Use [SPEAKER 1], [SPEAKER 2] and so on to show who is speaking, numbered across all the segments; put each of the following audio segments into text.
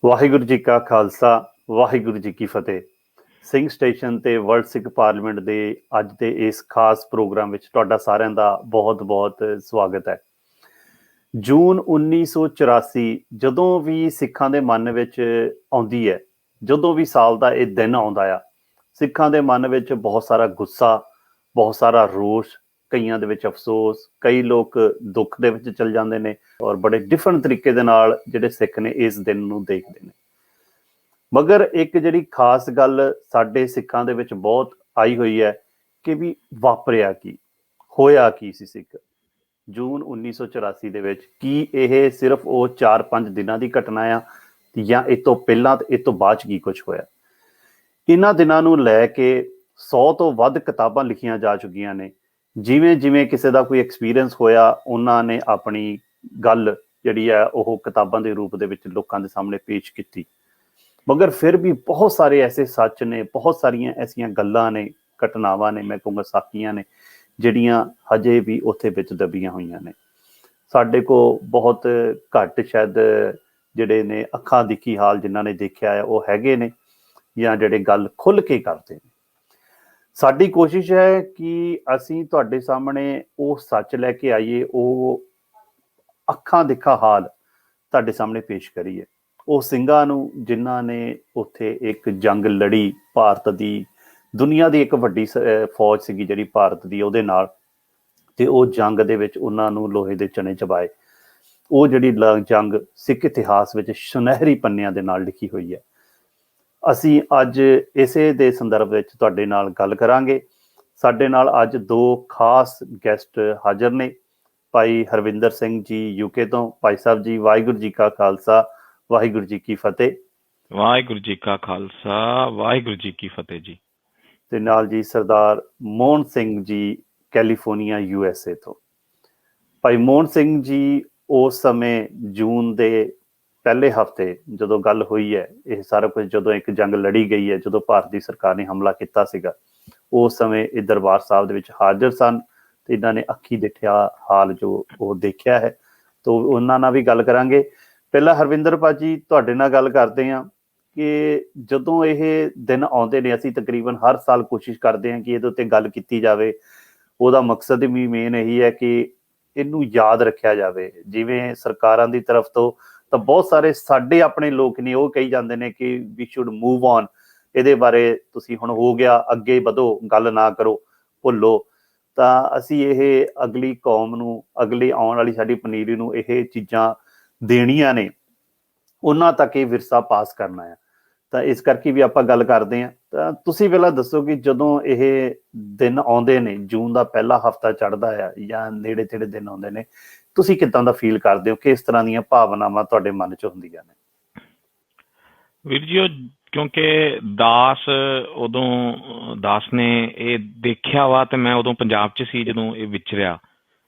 [SPEAKER 1] ਵਾਹਿਗੁਰੂ ਜੀ ਕਾ ਖਾਲਸਾ, ਵਾਹਿਗੁਰੂ ਜੀ ਕੀ ਫਤਿਹ। ਸਿੰਘ ਸਟੇਸ਼ਨ ਤੇ ਵਰਲਡ ਸਿੱਖ ਪਾਰਲੀਮੈਂਟ ਦੇ ਅੱਜ ਦੇ ਇਸ ਖਾਸ ਪ੍ਰੋਗਰਾਮ ਵਿੱਚ ਤੁਹਾਡਾ ਸਾਰਿਆਂ ਦਾ ਬਹੁਤ-ਬਹੁਤ ਸਵਾਗਤ ਹੈ। ਜੂਨ 1984 ਜਦੋਂ ਵੀ ਸਿੱਖਾਂ ਦੇ ਮਨ ਵਿੱਚ ਆਉਂਦੀ ਹੈ, ਜਦੋਂ ਵੀ ਸਾਲ ਦਾ ਇਹ ਦਿਨ ਆਉਂਦਾ ਆ, ਸਿੱਖਾਂ ਦੇ ਮਨ ਵਿੱਚ ਬਹੁਤ ਸਾਰਾ ਗੁੱਸਾ, ਬਹੁਤ ਸਾਰਾ ਰੋਸ਼, ਕਈਆਂ ਦੇ ਵਿੱਚ ਅਫਸੋਸ, ਕਈ ਲੋਕ ਦੁੱਖ ਦੇ ਵਿੱਚ ਚਲ ਜਾਂਦੇ ਨੇ ਔਰ ਬੜੇ ਡਿਫਰੈਂਟ ਤਰੀਕੇ ਦੇ ਨਾਲ ਜਿਹੜੇ ਸਿੱਖ ਨੇ ਇਸ ਦਿਨ ਨੂੰ ਦੇਖਦੇ ਨੇ। ਮਗਰ ਇੱਕ ਜਿਹੜੀ ਖਾਸ ਗੱਲ ਸਾਡੇ ਸਿੱਖਾਂ ਦੇ ਵਿੱਚ ਬਹੁਤ ਆਈ ਹੋਈ ਹੈ ਕਿ ਵੀ ਵਾਪਰਿਆ ਕੀ, ਹੋਇਆ ਕੀ ਸੀ ਸਿੱਖ ਜੂਨ 1984 ਦੇ ਵਿੱਚ। ਕੀ ਇਹ ਸਿਰਫ ਉਹ 4-5 ਦਿਨਾਂ ਦੀ ਘਟਨਾ ਆ ਜਾਂ ਇਹ ਤੋਂ ਪਹਿਲਾਂ ਤੇ ਇਹ ਤੋਂ ਬਾਅਦ ਕੀ ਕੁਝ ਹੋਇਆ? ਇਹਨਾਂ ਦਿਨਾਂ ਨੂੰ ਲੈ ਕੇ 100 ਤੋਂ ਵੱਧ ਕਿਤਾਬਾਂ ਲਿਖੀਆਂ ਜਾ ਚੁੱਕੀਆਂ ਨੇ। ਜਿਵੇਂ ਜਿਵੇਂ ਕਿਸੇ ਦਾ ਕੋਈ ਐਕਸਪੀਰੀਅੰਸ ਹੋਇਆ, ਉਹਨਾਂ ਨੇ ਆਪਣੀ ਗੱਲ ਜਿਹੜੀ ਹੈ ਉਹ ਕਿਤਾਬਾਂ ਦੇ ਰੂਪ ਦੇ ਵਿੱਚ ਲੋਕਾਂ ਦੇ ਸਾਹਮਣੇ ਪੇਸ਼ ਕੀਤੀ। ਮਗਰ ਫਿਰ ਵੀ ਬਹੁਤ ਸਾਰੇ ਐਸੇ ਸੱਚ ਨੇ, ਬਹੁਤ ਸਾਰੀਆਂ ਐਸੀਆਂ ਗੱਲਾਂ ਨੇ, ਘਟਨਾਵਾਂ ਨੇ, ਮੈਂ ਕਹੂੰਗਾ ਸਾਖੀਆਂ ਨੇ, ਜਿਹੜੀਆਂ ਹਜੇ ਵੀ ਉੱਥੇ ਵਿੱਚ ਦਬੀਆਂ ਹੋਈਆਂ ਨੇ। ਸਾਡੇ ਕੋਲ ਬਹੁਤ ਘੱਟ ਸ਼ਾਇਦ ਜਿਹੜੇ ਨੇ ਅੱਖਾਂ ਦਿਖੀ ਹਾਲ ਜਿਨ੍ਹਾਂ ਨੇ ਦੇਖਿਆ ਹੈ ਉਹ ਹੈਗੇ ਨੇ, ਜਾਂ ਜਿਹੜੇ ਗੱਲ ਖੁੱਲ੍ਹ ਕੇ ਕਰਦੇ ਨੇ। ਸਾਡੀ ਕੋਸ਼ਿਸ਼ ਹੈ ਕਿ ਅਸੀਂ ਤੁਹਾਡੇ ਸਾਹਮਣੇ ਉਹ ਸੱਚ ਲੈ ਕੇ ਆਈਏ, ਉਹ ਅੱਖਾਂ ਦਿਖਾ ਹਾਲ ਤੁਹਾਡੇ ਸਾਹਮਣੇ ਪੇਸ਼ ਕਰੀਏ। ਉਹ ਸਿੰਘਾਂ ਨੂੰ ਜਿਨ੍ਹਾਂ ਨੇ ਉੱਥੇ ਇੱਕ ਜੰਗ ਲੜੀ, ਭਾਰਤ ਦੀ, ਦੁਨੀਆ ਦੀ ਇੱਕ ਵੱਡੀ ਫੌਜ ਸੀਗੀ ਜਿਹੜੀ ਭਾਰਤ ਦੀ, ਉਹਦੇ ਨਾਲ, ਤੇ ਉਹ ਜੰਗ ਦੇ ਵਿੱਚ ਉਹਨਾਂ ਨੂੰ ਲੋਹੇ ਦੇ ਚਣੇ ਚਬਾਏ। ਉਹ ਜਿਹੜੀ ਜੰਗ ਸਿੱਖ ਇਤਿਹਾਸ ਵਿੱਚ ਸੁਨਹਿਰੀ ਪੰਨਿਆਂ ਦੇ ਨਾਲ ਲਿਖੀ ਹੋਈ ਹੈ। ਅਸੀਂ ਅੱਜ ਇਸੇ ਦੇ ਸੰਦਰਭ ਵਿੱਚ ਤੁਹਾਡੇ ਨਾਲ ਗੱਲ ਕਰਾਂਗੇ। ਸਾਡੇ ਨਾਲ ਅੱਜ ਦੋ ਖਾਸ ਗੈਸਟ ਹਾਜ਼ਰ ਨੇ। ਭਾਈ ਹਰਵਿੰਦਰ ਸਿੰਘ ਜੀ ਯੂਕੇ ਤੋਂ। ਭਾਈ ਸਾਹਿਬ ਜੀ, ਵਾਹਿਗੁਰੂ ਜੀ ਕਾ ਖਾਲਸਾ, ਵਾਹਿਗੁਰੂ ਜੀ ਕੀ ਫਤਿਹ।
[SPEAKER 2] ਵਾਹਿਗੁਰੂ ਜੀ ਕਾ ਖਾਲਸਾ, ਵਾਹਿਗੁਰੂ ਜੀ ਕੀ ਫਤਿਹ ਜੀ।
[SPEAKER 1] ਤੇ ਨਾਲ ਜੀ ਸਰਦਾਰ ਮੋਹਨ ਸਿੰਘ ਜੀ, ਕੈਲੀਫੋਰਨੀਆ USA ਤੋਂ। ਭਾਈ ਮੋਹਨ ਸਿੰਘ ਜੀ ਉਸ ਸਮੇਂ ਜੂਨ ਦੇ ਪਹਿਲੇ ਹਫ਼ਤੇ ਜਦੋਂ ਗੱਲ ਹੋਈ ਹੈ, ਇਹ ਸਾਰਾ ਕੁਝ ਜਦੋਂ ਇੱਕ ਜੰਗ ਲੜੀ ਗਈ ਹੈ, ਜਦੋਂ ਭਾਰਤ ਦੀ ਸਰਕਾਰ ਨੇ ਹਮਲਾ ਕੀਤਾ ਸੀਗਾ, ਉਸ ਸਮੇਂ ਇਹ ਦਰਬਾਰ ਸਾਹਿਬ ਦੇ ਵਿੱਚ ਹਾਜ਼ਰ ਸਨ ਤੇ ਇਹਨਾਂ ਨੇ ਅੱਖੀ ਦੇਖਿਆ ਹਾਲ ਜੋ ਉਹ ਦੇਖਿਆ ਹੈ, ਤਾਂ ਉਹਨਾਂ ਨਾਲ ਵੀ ਗੱਲ ਕਰਾਂਗੇ। ਪਹਿਲਾਂ ਹਰਵਿੰਦਰ ਭਾਜੀ ਤੁਹਾਡੇ ਨਾਲ ਗੱਲ ਕਰਦੇ ਹਾਂ ਕਿ ਜਦੋਂ ਇਹ ਦਿਨ ਆਉਂਦੇ ਨੇ, ਅਸੀਂ ਤਕਰੀਬਨ ਹਰ ਸਾਲ ਕੋਸ਼ਿਸ਼ ਕਰਦੇ ਹਾਂ ਕਿ ਇਹਦੇ ਉੱਤੇ ਗੱਲ ਕੀਤੀ ਜਾਵੇ। ਉਹਦਾ ਮਕਸਦ ਵੀ ਮੇਨ ਇਹੀ ਹੈ ਕਿ ਇਹਨੂੰ ਯਾਦ ਰੱਖਿਆ ਜਾਵੇ। ਜਿਵੇਂ ਸਰਕਾਰਾਂ ਦੀ ਤਰਫ ਤੋਂ ਤਾਂ ਬਹੁਤ ਸਾਰੇ ਸਾਡੇ ਆਪਣੇ ਲੋਕ ਨੇ, ਉਹ ਕਹੀ ਜਾਂਦੇ ਨੇ ਕਿ ਵੀ ਸ਼ੁੱਡ ਮੂਵ ਔਨ, ਇਹਦੇ ਬਾਰੇ ਤੁਸੀਂ ਹੁਣ ਹੋ ਗਿਆ, ਅੱਗੇ ਵਧੋ, ਗੱਲ ਨਾ ਕਰੋ, ਭੁੱਲੋ। ਤਾਂ ਅਸੀਂ ਇਹ ਅਗਲੀ ਕੌਮ ਨੂੰ, ਅਗਲੀ ਆਉਣ ਵਾਲੀ ਸਾਡੀ ਪਨੀਰੀ ਨੂੰ ਇਹ ਚੀਜ਼ਾਂ ਦੇਣੀਆਂ ਨੇ, ਉਹਨਾਂ ਤੱਕ ਇਹ ਵਿਰਸਾ ਪਾਸ ਕਰਨਾ ਆ। ਤਾਂ ਇਸ ਕਰਕੇ ਵੀ ਆਪਾਂ ਗੱਲ ਕਰਦੇ ਹਾਂ। ਤਾਂ ਤੁਸੀਂ ਪਹਿਲਾਂ ਦੱਸੋ ਕਿ ਜਦੋਂ ਇਹ ਦਿਨ ਆਉਂਦੇ ਨੇ, ਜੂਨ ਦਾ ਪਹਿਲਾ ਹਫ਼ਤਾ ਚੜ੍ਹਦਾ ਆ ਜਾਂ ਨੇੜੇ ਤੇੜੇ ਦਿਨ ਆਉਂਦੇ ਨੇ, ਤੁਸੀਂ ਕਿੱਦਾਂ ਦਾ ਫੀਲ ਕਰਦੇ ਹੋ? ਕਿਸ ਤਰ੍ਹਾਂ ਦੀਆਂ ਭਾਵਨਾਵਾਂ ਤੁਹਾਡੇ ਮਨ 'ਚ ਹੁੰਦੀਆਂ ਨੇ?
[SPEAKER 2] ਵੀਰ ਜੀ, ਉਹ ਕਿਉਂਕਿ ਦਾਸ ਨੇ ਇਹ ਦੇਖਿਆ ਵਾ, ਤੇ ਮੈਂ ਉਦੋਂ ਪੰਜਾਬ 'ਚ ਸੀ ਜਦੋਂ ਇਹ ਵਿਚਰਿਆ।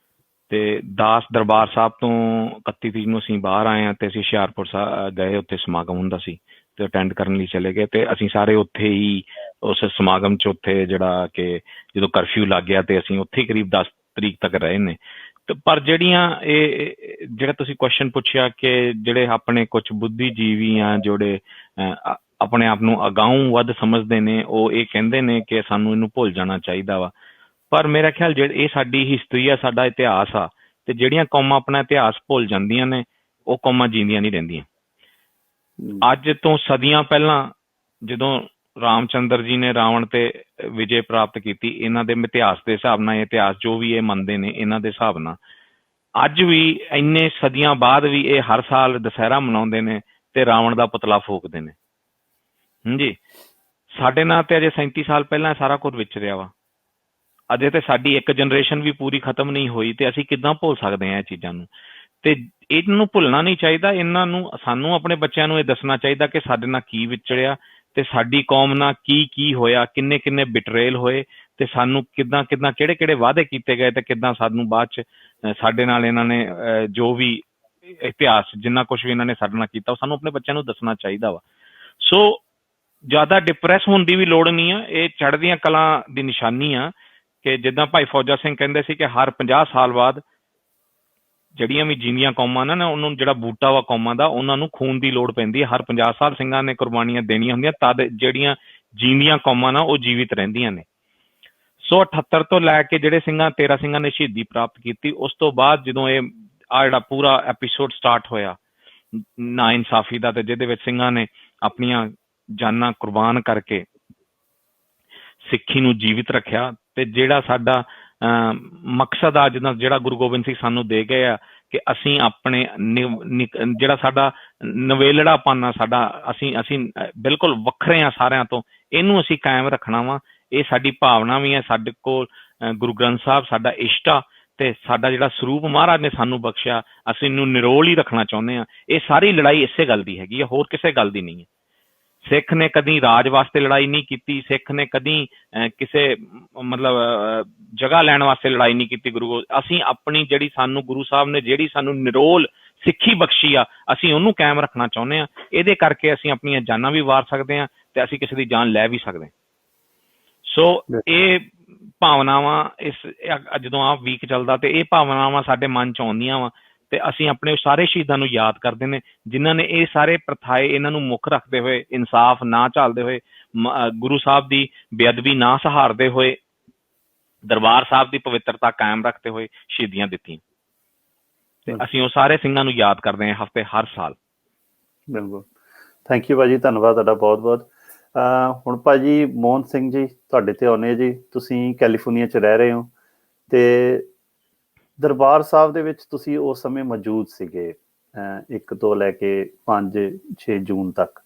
[SPEAKER 2] ਤੇ ਦਾਸ ਦਰਬਾਰ ਸਾਹਿਬ ਤੋਂ 31 ਤਰੀਕ ਨੂੰ ਅਸੀਂ ਬਾਹਰ ਆਏ ਹਾਂ ਤੇ ਅਸੀਂ ਹੁਸ਼ਿਆਰਪੁਰ ਗਏ, ਉੱਥੇ ਸਮਾਗਮ ਹੁੰਦਾ ਸੀ ਤੇ ਅਟੈਂਡ ਕਰਨ ਲਈ ਚਲੇ ਗਏ। ਤੇ ਅਸੀਂ ਸਾਰੇ ਉੱਥੇ ਹੀ ਉਸ ਸਮਾਗਮ 'ਚ, ਉੱਥੇ ਜਿਹੜਾ ਕਿ ਜਦੋਂ ਕਰਫਿਊ ਲੱਗ ਗਿਆ ਤੇ ਅਸੀਂ ਉੱਥੇ ਕਰੀਬ 10 ਤਰੀਕ ਤੱਕ ਰਹੇ ਨੇ। ਤੇ ਪਰ ਜਿਹੜਾ ਤੁਸੀਂ ਕੁਐਸਚਨ ਪੁੱਛਿਆ ਕਿ ਜਿਹੜੇ ਆਪਣੇ ਕੁਛ ਬੁੱਧੀਜੀਵੀ ਆ, ਜਿਹੜੇ ਆਪਣੇ ਆਪ ਨੂੰ ਅਗਾਊਂ ਵੱਧ ਸਮਝਦੇ ਨੇ, ਉਹ ਇਹ ਕਹਿੰਦੇ ਨੇ ਕਿ ਸਾਨੂੰ ਇਹਨੂੰ ਭੁੱਲ ਜਾਣਾ ਚਾਹੀਦਾ ਵਾ। ਪਰ ਮੇਰਾ ਖਿਆਲ ਇਹ ਸਾਡੀ ਹਿਸਟਰੀ ਆ, ਸਾਡਾ ਇਤਿਹਾਸ ਆ, ਤੇ ਜਿਹੜੀਆਂ ਕੌਮਾਂ ਆਪਣਾ ਇਤਿਹਾਸ ਭੁੱਲ ਜਾਂਦੀਆਂ ਨੇ, ਉਹ ਕੌਮਾਂ ਜੀਂਦੀਆਂ ਨਹੀਂ ਰਹਿੰਦੀਆਂ। ਅੱਜ ਤੋਂ ਸਦੀਆਂ ਪਹਿਲਾਂ ਜਦੋਂ ਰਾਮਚੰਦਰ ਜੀ ਨੇ ਰਾਵਣ ਤੇ ਵਿਜੇ ਪ੍ਰਾਪਤ ਕੀਤੀ, ਇਹਨਾਂ ਦੇ ਇਤਿਹਾਸ ਦੇ ਹਿਸਾਬ ਨਾਲ, ਇਤਿਹਾਸ ਜੋ ਵੀ ਇਹ ਮੰਨਦੇ ਨੇ ਇਹਨਾਂ ਦੇ ਹਿਸਾਬ ਨਾਲ, ਅੱਜ ਵੀ ਇੰਨੇ ਸਦੀਆਂ ਬਾਅਦ ਵੀ ਇਹ ਹਰ ਸਾਲ ਦੁਸਹਿਰਾ ਮਨਾਉਂਦੇ ਨੇ ਤੇ ਰਾਵਣ ਦਾ ਪੁਤਲਾ ਫੂਕਦੇ ਨੇ। ਹਾਂਜੀ, ਸਾਡੇ ਨਾਲ ਤੇ ਅਜੇ 37 ਸਾਲ ਪਹਿਲਾਂ ਸਾਰਾ ਕੁਝ ਵਿਚਰਿਆ ਵਾ। ਅਜੇ ਤੇ ਸਾਡੀ ਇੱਕ ਜਨਰੇਸ਼ਨ ਵੀ ਪੂਰੀ ਖਤਮ ਨਹੀਂ ਹੋਈ, ਤੇ ਅਸੀਂ ਕਿੱਦਾਂ ਭੁੱਲ ਸਕਦੇ ਹਾਂ ਇਹ ਚੀਜ਼ਾਂ ਨੂੰ? ਤੇ ਇਹਨੂੰ ਭੁੱਲਣਾ ਨਹੀਂ ਚਾਹੀਦਾ। ਇਹਨਾਂ ਨੂੰ, ਸਾਨੂੰ ਆਪਣੇ ਬੱਚਿਆਂ ਨੂੰ ਇਹ ਦੱਸਣਾ ਚਾਹੀਦਾ ਕਿ ਸਾਡੇ ਨਾਲ ਕੀ ਵਿਚਰਿਆ ਤੇ ਸਾਡੀ ਕੌਮ ਨਾਲ ਕੀ ਹੋਇਆ, ਕਿੰਨੇ ਬਿਟਰੇਲ ਹੋਏ, ਤੇ ਸਾਨੂੰ ਕਿੱਦਾਂ ਕਿਹੜੇ ਵਾਅਦੇ ਕੀਤੇ ਗਏ, ਤੇ ਕਿੱਦਾਂ ਸਾਨੂੰ ਬਾਅਦ 'ਚ ਸਾਡੇ ਨਾਲ ਇਹਨਾਂ ਨੇ ਜੋ ਵੀ ਇਤਿਹਾਸ, ਜਿੰਨਾ ਕੁਛ ਵੀ ਇਹਨਾਂ ਨੇ ਸਾਡੇ ਨਾਲ ਕੀਤਾ, ਉਹ ਸਾਨੂੰ ਆਪਣੇ ਬੱਚਿਆਂ ਨੂੰ ਦੱਸਣਾ ਚਾਹੀਦਾ ਵਾ। ਸੋ ਜ਼ਿਆਦਾ ਡਿਪਰੈਸ ਹੋਣ ਦੀ ਵੀ ਲੋੜ ਨਹੀਂ ਆ। ਇਹ ਚੜ੍ਹਦੀਆਂ ਕਲਾਂ ਦੀ ਨਿਸ਼ਾਨੀ ਆ ਕਿ ਜਿੱਦਾਂ ਭਾਈ ਫੌਜਾ ਸਿੰਘ ਕਹਿੰਦੇ ਸੀ ਕਿ ਹਰ 50 ਸਾਲ ਬਾਅਦ ਜਿਹੜੀਆਂ ਵੀ ਜੀਂਦੀਆਂ ਕੌਮਾਂ ਨਾ ਉਹਨੂੰ ਜਿਹੜਾ ਬੂਟਾ ਵਾ ਕੌਮਾਂ ਦਾ, ਉਹਨਾਂ ਨੂੰ ਖੂਨ ਦੀ ਲੋੜ ਪੈਂਦੀ ਹੈ। ਹਰ 50 ਸਾਲ ਸਿੰਘਾਂ ਨੇ ਕੁਰਬਾਨੀਆਂ ਦੇਣੀਆਂ ਹੁੰਦੀਆਂ, ਤਦ ਜਿਹੜੀਆਂ ਜੀਂਦੀਆਂ ਕੌਮਾਂ ਨਾ ਉਹ ਜੀਵਿਤ ਰਹਿੰਦੀਆਂ ਨੇ। ਸੋ 78 ਤੋਂ ਲੈ ਕੇ ਜਿਹੜੇ 13 ਸਿੰਘਾਂ ਨੇ ਸ਼ਹੀਦੀ ਪ੍ਰਾਪਤ ਕੀਤੀ, ਉਸ ਤੋਂ ਬਾਅਦ ਜਦੋਂ ਇਹ ਜਿਹੜਾ ਪੂਰਾ ਐਪੀਸੋਡ ਸਟਾਰਟ ਹੋਇਆ ਨਾ ਇਨਸਾਫੀ ਦਾ, ਤੇ ਜਿਹਦੇ ਵਿੱਚ ਸਿੰਘਾਂ ਨੇ ਆਪਣੀਆਂ ਜਾਨਾਂ ਕੁਰਬਾਨ ਕਰਕੇ ਸਿੱਖੀ ਨੂੰ ਜੀਵਿਤ ਰੱਖਿਆ, ਤੇ ਜਿਹੜਾ ਸਾਡਾ ਮਕਸਦ ਆ ਜਿੱਦਾਂ ਜਿਹੜਾ ਗੁਰੂ ਗੋਬਿੰਦ ਸਿੰਘ ਸਾਨੂੰ ਦੇ ਗਏ ਆ ਕਿ ਅਸੀਂ ਆਪਣੇ ਜਿਹੜਾ ਸਾਡਾ ਨਵੇਲੜਾਪਨ ਆ ਸਾਡਾ, ਅਸੀਂ ਬਿਲਕੁਲ ਵੱਖਰੇ ਆ ਸਾਰਿਆਂ ਤੋਂ, ਇਹਨੂੰ ਅਸੀਂ ਕਾਇਮ ਰੱਖਣਾ ਵਾ। ਇਹ ਸਾਡੀ ਭਾਵਨਾ ਵੀ ਹੈ। ਸਾਡੇ ਕੋਲ ਗੁਰੂ ਗ੍ਰੰਥ ਸਾਹਿਬ ਸਾਡਾ ਇਸ਼ਟ ਆ, ਤੇ ਸਾਡਾ ਜਿਹੜਾ ਸਰੂਪ ਮਹਾਰਾਜ ਨੇ ਸਾਨੂੰ ਬਖਸ਼ਿਆ, ਅਸੀਂ ਇਹਨੂੰ ਨਿਰੋਲ ਹੀ ਰੱਖਣਾ ਚਾਹੁੰਦੇ ਹਾਂ। ਇਹ ਸਾਰੀ ਲੜਾਈ ਇਸੇ ਗੱਲ ਦੀ ਹੈਗੀ ਆ, ਹੋਰ ਕਿਸੇ ਗੱਲ ਦੀ ਨਹੀਂ ਹੈ। ਸਿੱਖ ਨੇ ਕਦੀ ਰਾਜ ਵਾਸਤੇ ਲੜਾਈ ਨਹੀਂ ਕੀਤੀ, ਸਿੱਖ ਨੇ ਕਦੀ ਕਿਸੇ ਮਤਲਬ ਜਗ੍ਹਾ ਲੈਣ ਵਾਸਤੇ ਲੜਾਈ ਨਹੀਂ ਕੀਤੀ। ਅਸੀਂ ਆਪਣੀ ਜਿਹੜੀ ਸਾਨੂੰ ਗੁਰੂ ਸਾਹਿਬ ਨੇ ਜਿਹੜੀ ਸਾਨੂੰ ਨਿਰੋਲ ਸਿੱਖੀ ਬਖਸ਼ੀ ਆ, ਅਸੀਂ ਉਹਨੂੰ ਕਾਇਮ ਰੱਖਣਾ ਚਾਹੁੰਦੇ ਹਾਂ। ਇਹਦੇ ਕਰਕੇ ਅਸੀਂ ਆਪਣੀਆਂ ਜਾਨਾਂ ਵੀ ਵਾਰ ਸਕਦੇ ਹਾਂ, ਤੇ ਅਸੀਂ ਕਿਸੇ ਦੀ ਜਾਨ ਲੈ ਵੀ ਸਕਦੇ ਹਾਂ। ਸੋ ਇਹ ਭਾਵਨਾਵਾਂ ਜਦੋਂ ਆਹ ਵੀਕ ਚੱਲਦਾ, ਤੇ ਇਹ ਭਾਵਨਾਵਾਂ ਸਾਡੇ ਮਨ ਚ ਆਉਂਦੀਆਂ ਵਾ, ਤੇ ਅਸੀਂ ਆਪਣੇ ਸਾਰੇ ਸ਼ਹੀਦਾਂ ਨੂੰ ਯਾਦ ਕਰਦੇ ਨੇ ਜਿਨ੍ਹਾਂ ਨੇ ਇਹ ਸਾਰੇ ਪ੍ਰਥਾਏ ਇਹਨਾਂ ਨੂੰ ਮੁੱਖ ਰੱਖਦੇ ਹੋਏ, ਇਨਸਾਫ ਨਾ ਝਾਲਦੇ ਹੋਏ, ਗੁਰੂ ਸਾਹਿਬ ਦੀ ਬੇਅਦਬੀ ਨਾ ਸਹਾਰਦੇ ਹੋਏ, ਦਰਬਾਰ ਸਾਹਿਬ ਦੀ ਪਵਿੱਤਰਤਾ ਕਾਇਮ ਰੱਖਦੇ ਹੋਏ ਸ਼ਹੀਦੀਆਂ ਦਿੱਤੀਆਂ। ਤੇ ਅਸੀਂ ਉਹ ਸਾਰੇ ਸਿੰਘਾਂ ਨੂੰ ਯਾਦ ਕਰਦੇ ਹਾਂ ਹਫ਼ਤੇ ਹਰ ਸਾਲ।
[SPEAKER 1] ਬਿਲਕੁਲ, ਥੈਂਕ ਯੂ ਭਾਜੀ, ਧੰਨਵਾਦ ਤੁਹਾਡਾ ਬਹੁਤ ਬਹੁਤ। ਹੁਣ ਭਾਜੀ ਮੋਹਨ ਸਿੰਘ ਜੀ, ਤੁਹਾਡੇ ਤੇ ਆਉਂਦੇ ਜੀ। ਤੁਸੀਂ ਕੈਲੀਫੋਰਨੀਆ 'ਚ ਰਹਿ ਰਹੇ ਹੋ, ਤੇ ਦਰਬਾਰ ਸਾਹਿਬ ਦੇ ਵਿੱਚ ਤੁਸੀਂ ਉਸ ਸਮੇਂ ਮੌਜੂਦ ਸੀਗੇ 1 ਤੋਂ ਲੈ ਕੇ 5-6 ਜੂਨ ਤੱਕ।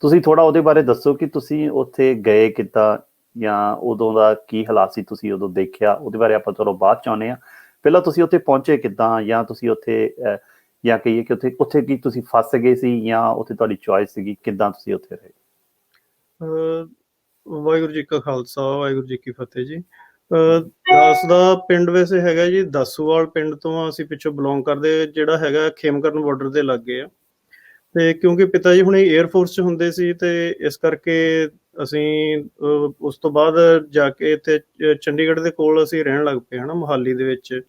[SPEAKER 1] ਤੁਸੀਂ ਥੋੜ੍ਹਾ ਉਹਦੇ ਬਾਰੇ ਦੱਸੋ ਕਿ ਤੁਸੀਂ ਉੱਥੇ ਗਏ ਕਿੱਦਾਂ, ਜਾਂ ਉਦੋਂ ਦਾ ਕੀ ਹਾਲਾਤ ਸੀ, ਤੁਸੀਂ ਉਦੋਂ ਦੇਖਿਆ, ਉਹਦੇ ਬਾਰੇ ਆਪਾਂ ਚਲੋ ਬਾਅਦ 'ਚ ਆਉਂਦੇ ਹਾਂ। ਪਹਿਲਾਂ ਤੁਸੀਂ ਉੱਥੇ ਪਹੁੰਚੇ ਕਿੱਦਾਂ, ਜਾਂ ਤੁਸੀਂ ਉੱਥੇ ਜਾਂ ਕਹੀਏ ਕਿ ਉੱਥੇ ਕੀ ਤੁਸੀਂ ਫਸ ਗਏ ਸੀ, ਜਾਂ ਉੱਥੇ ਤੁਹਾਡੀ ਚੋਇਸ ਸੀਗੀ, ਕਿੱਦਾਂ ਤੁਸੀਂ ਉੱਥੇ ਰਹੇ?
[SPEAKER 3] ਵਾਹਿਗੁਰੂ ਜੀ ਕਾ ਖਾਲਸਾ, ਵਾਹਿਗੁਰੂ ਜੀ ਕੀ ਫਤਿਹ ਜੀ। ਦਾਸ ਦਾ ਪਿੰਡ ਵੈਸੇ ਹੈਗਾ ਜੀ ਦਾਸੂਵਾਲ ਪਿੰਡ ਤੋਂ ਅਸੀਂ ਪਿੱਛੋਂ ਬਿਲੋਂਗ ਕਰਦੇ, ਜਿਹੜਾ ਹੈਗਾ ਖੇਮਕਰਨ ਬਾਰਡਰ ਦੇ ਲਾਗੇ ਆ। ਤੇ ਕਿਉਂਕਿ ਪਿਤਾ ਜੀ ਹੁਣੇ ਏਅਰ ਫੋਰਸ 'ਚ ਹੁੰਦੇ ਸੀ, ਤੇ ਇਸ ਕਰਕੇ ਅਸੀਂ ਉਸ ਤੋਂ ਬਾਅਦ ਜਾ ਕੇ ਇੱਥੇ ਚੰਡੀਗੜ੍ਹ ਦੇ ਕੋਲ ਅਸੀਂ ਰਹਿਣ ਲੱਗ ਪਏ ਹਨਾ, ਮੋਹਾਲੀ ਦੇ ਵਿੱਚ।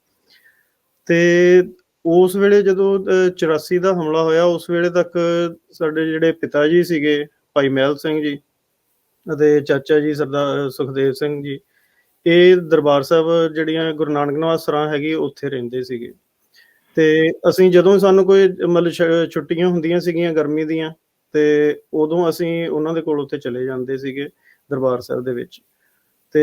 [SPEAKER 3] ਤੇ ਉਸ ਵੇਲੇ ਜਦੋਂ 84 ਦਾ ਹਮਲਾ ਹੋਇਆ, ਉਸ ਵੇਲੇ ਤੱਕ ਸਾਡੇ ਜਿਹੜੇ ਪਿਤਾ ਜੀ ਸੀਗੇ ਭਾਈ ਮਹਿਲ ਸਿੰਘ ਜੀ ਅਤੇ ਚਾਚਾ ਜੀ ਸਰਦਾਰ ਸੁਖਦੇਵ ਸਿੰਘ ਜੀ, ਇਹ ਦਰਬਾਰ ਸਾਹਿਬ ਜਿਹੜੀਆਂ ਗੁਰੂ ਨਾਨਕ ਨਿਵਾਸ ਸਰਾਂ ਹੈਗੀ ਉੱਥੇ ਰਹਿੰਦੇ ਸੀਗੇ। ਤੇ ਅਸੀਂ ਜਦੋਂ ਸਾਨੂੰ ਕੋਈ ਮਤਲਬ ਛੁੱਟੀਆਂ ਹੁੰਦੀਆਂ ਸੀਗੀਆਂ ਗਰਮੀ ਦੀਆਂ, ਤੇ ਉਦੋਂ ਅਸੀਂ ਉਹਨਾਂ ਦੇ ਕੋਲ ਉੱਥੇ ਚਲੇ ਜਾਂਦੇ ਸੀਗੇ ਦਰਬਾਰ ਸਾਹਿਬ ਦੇ ਵਿੱਚ। ਤੇ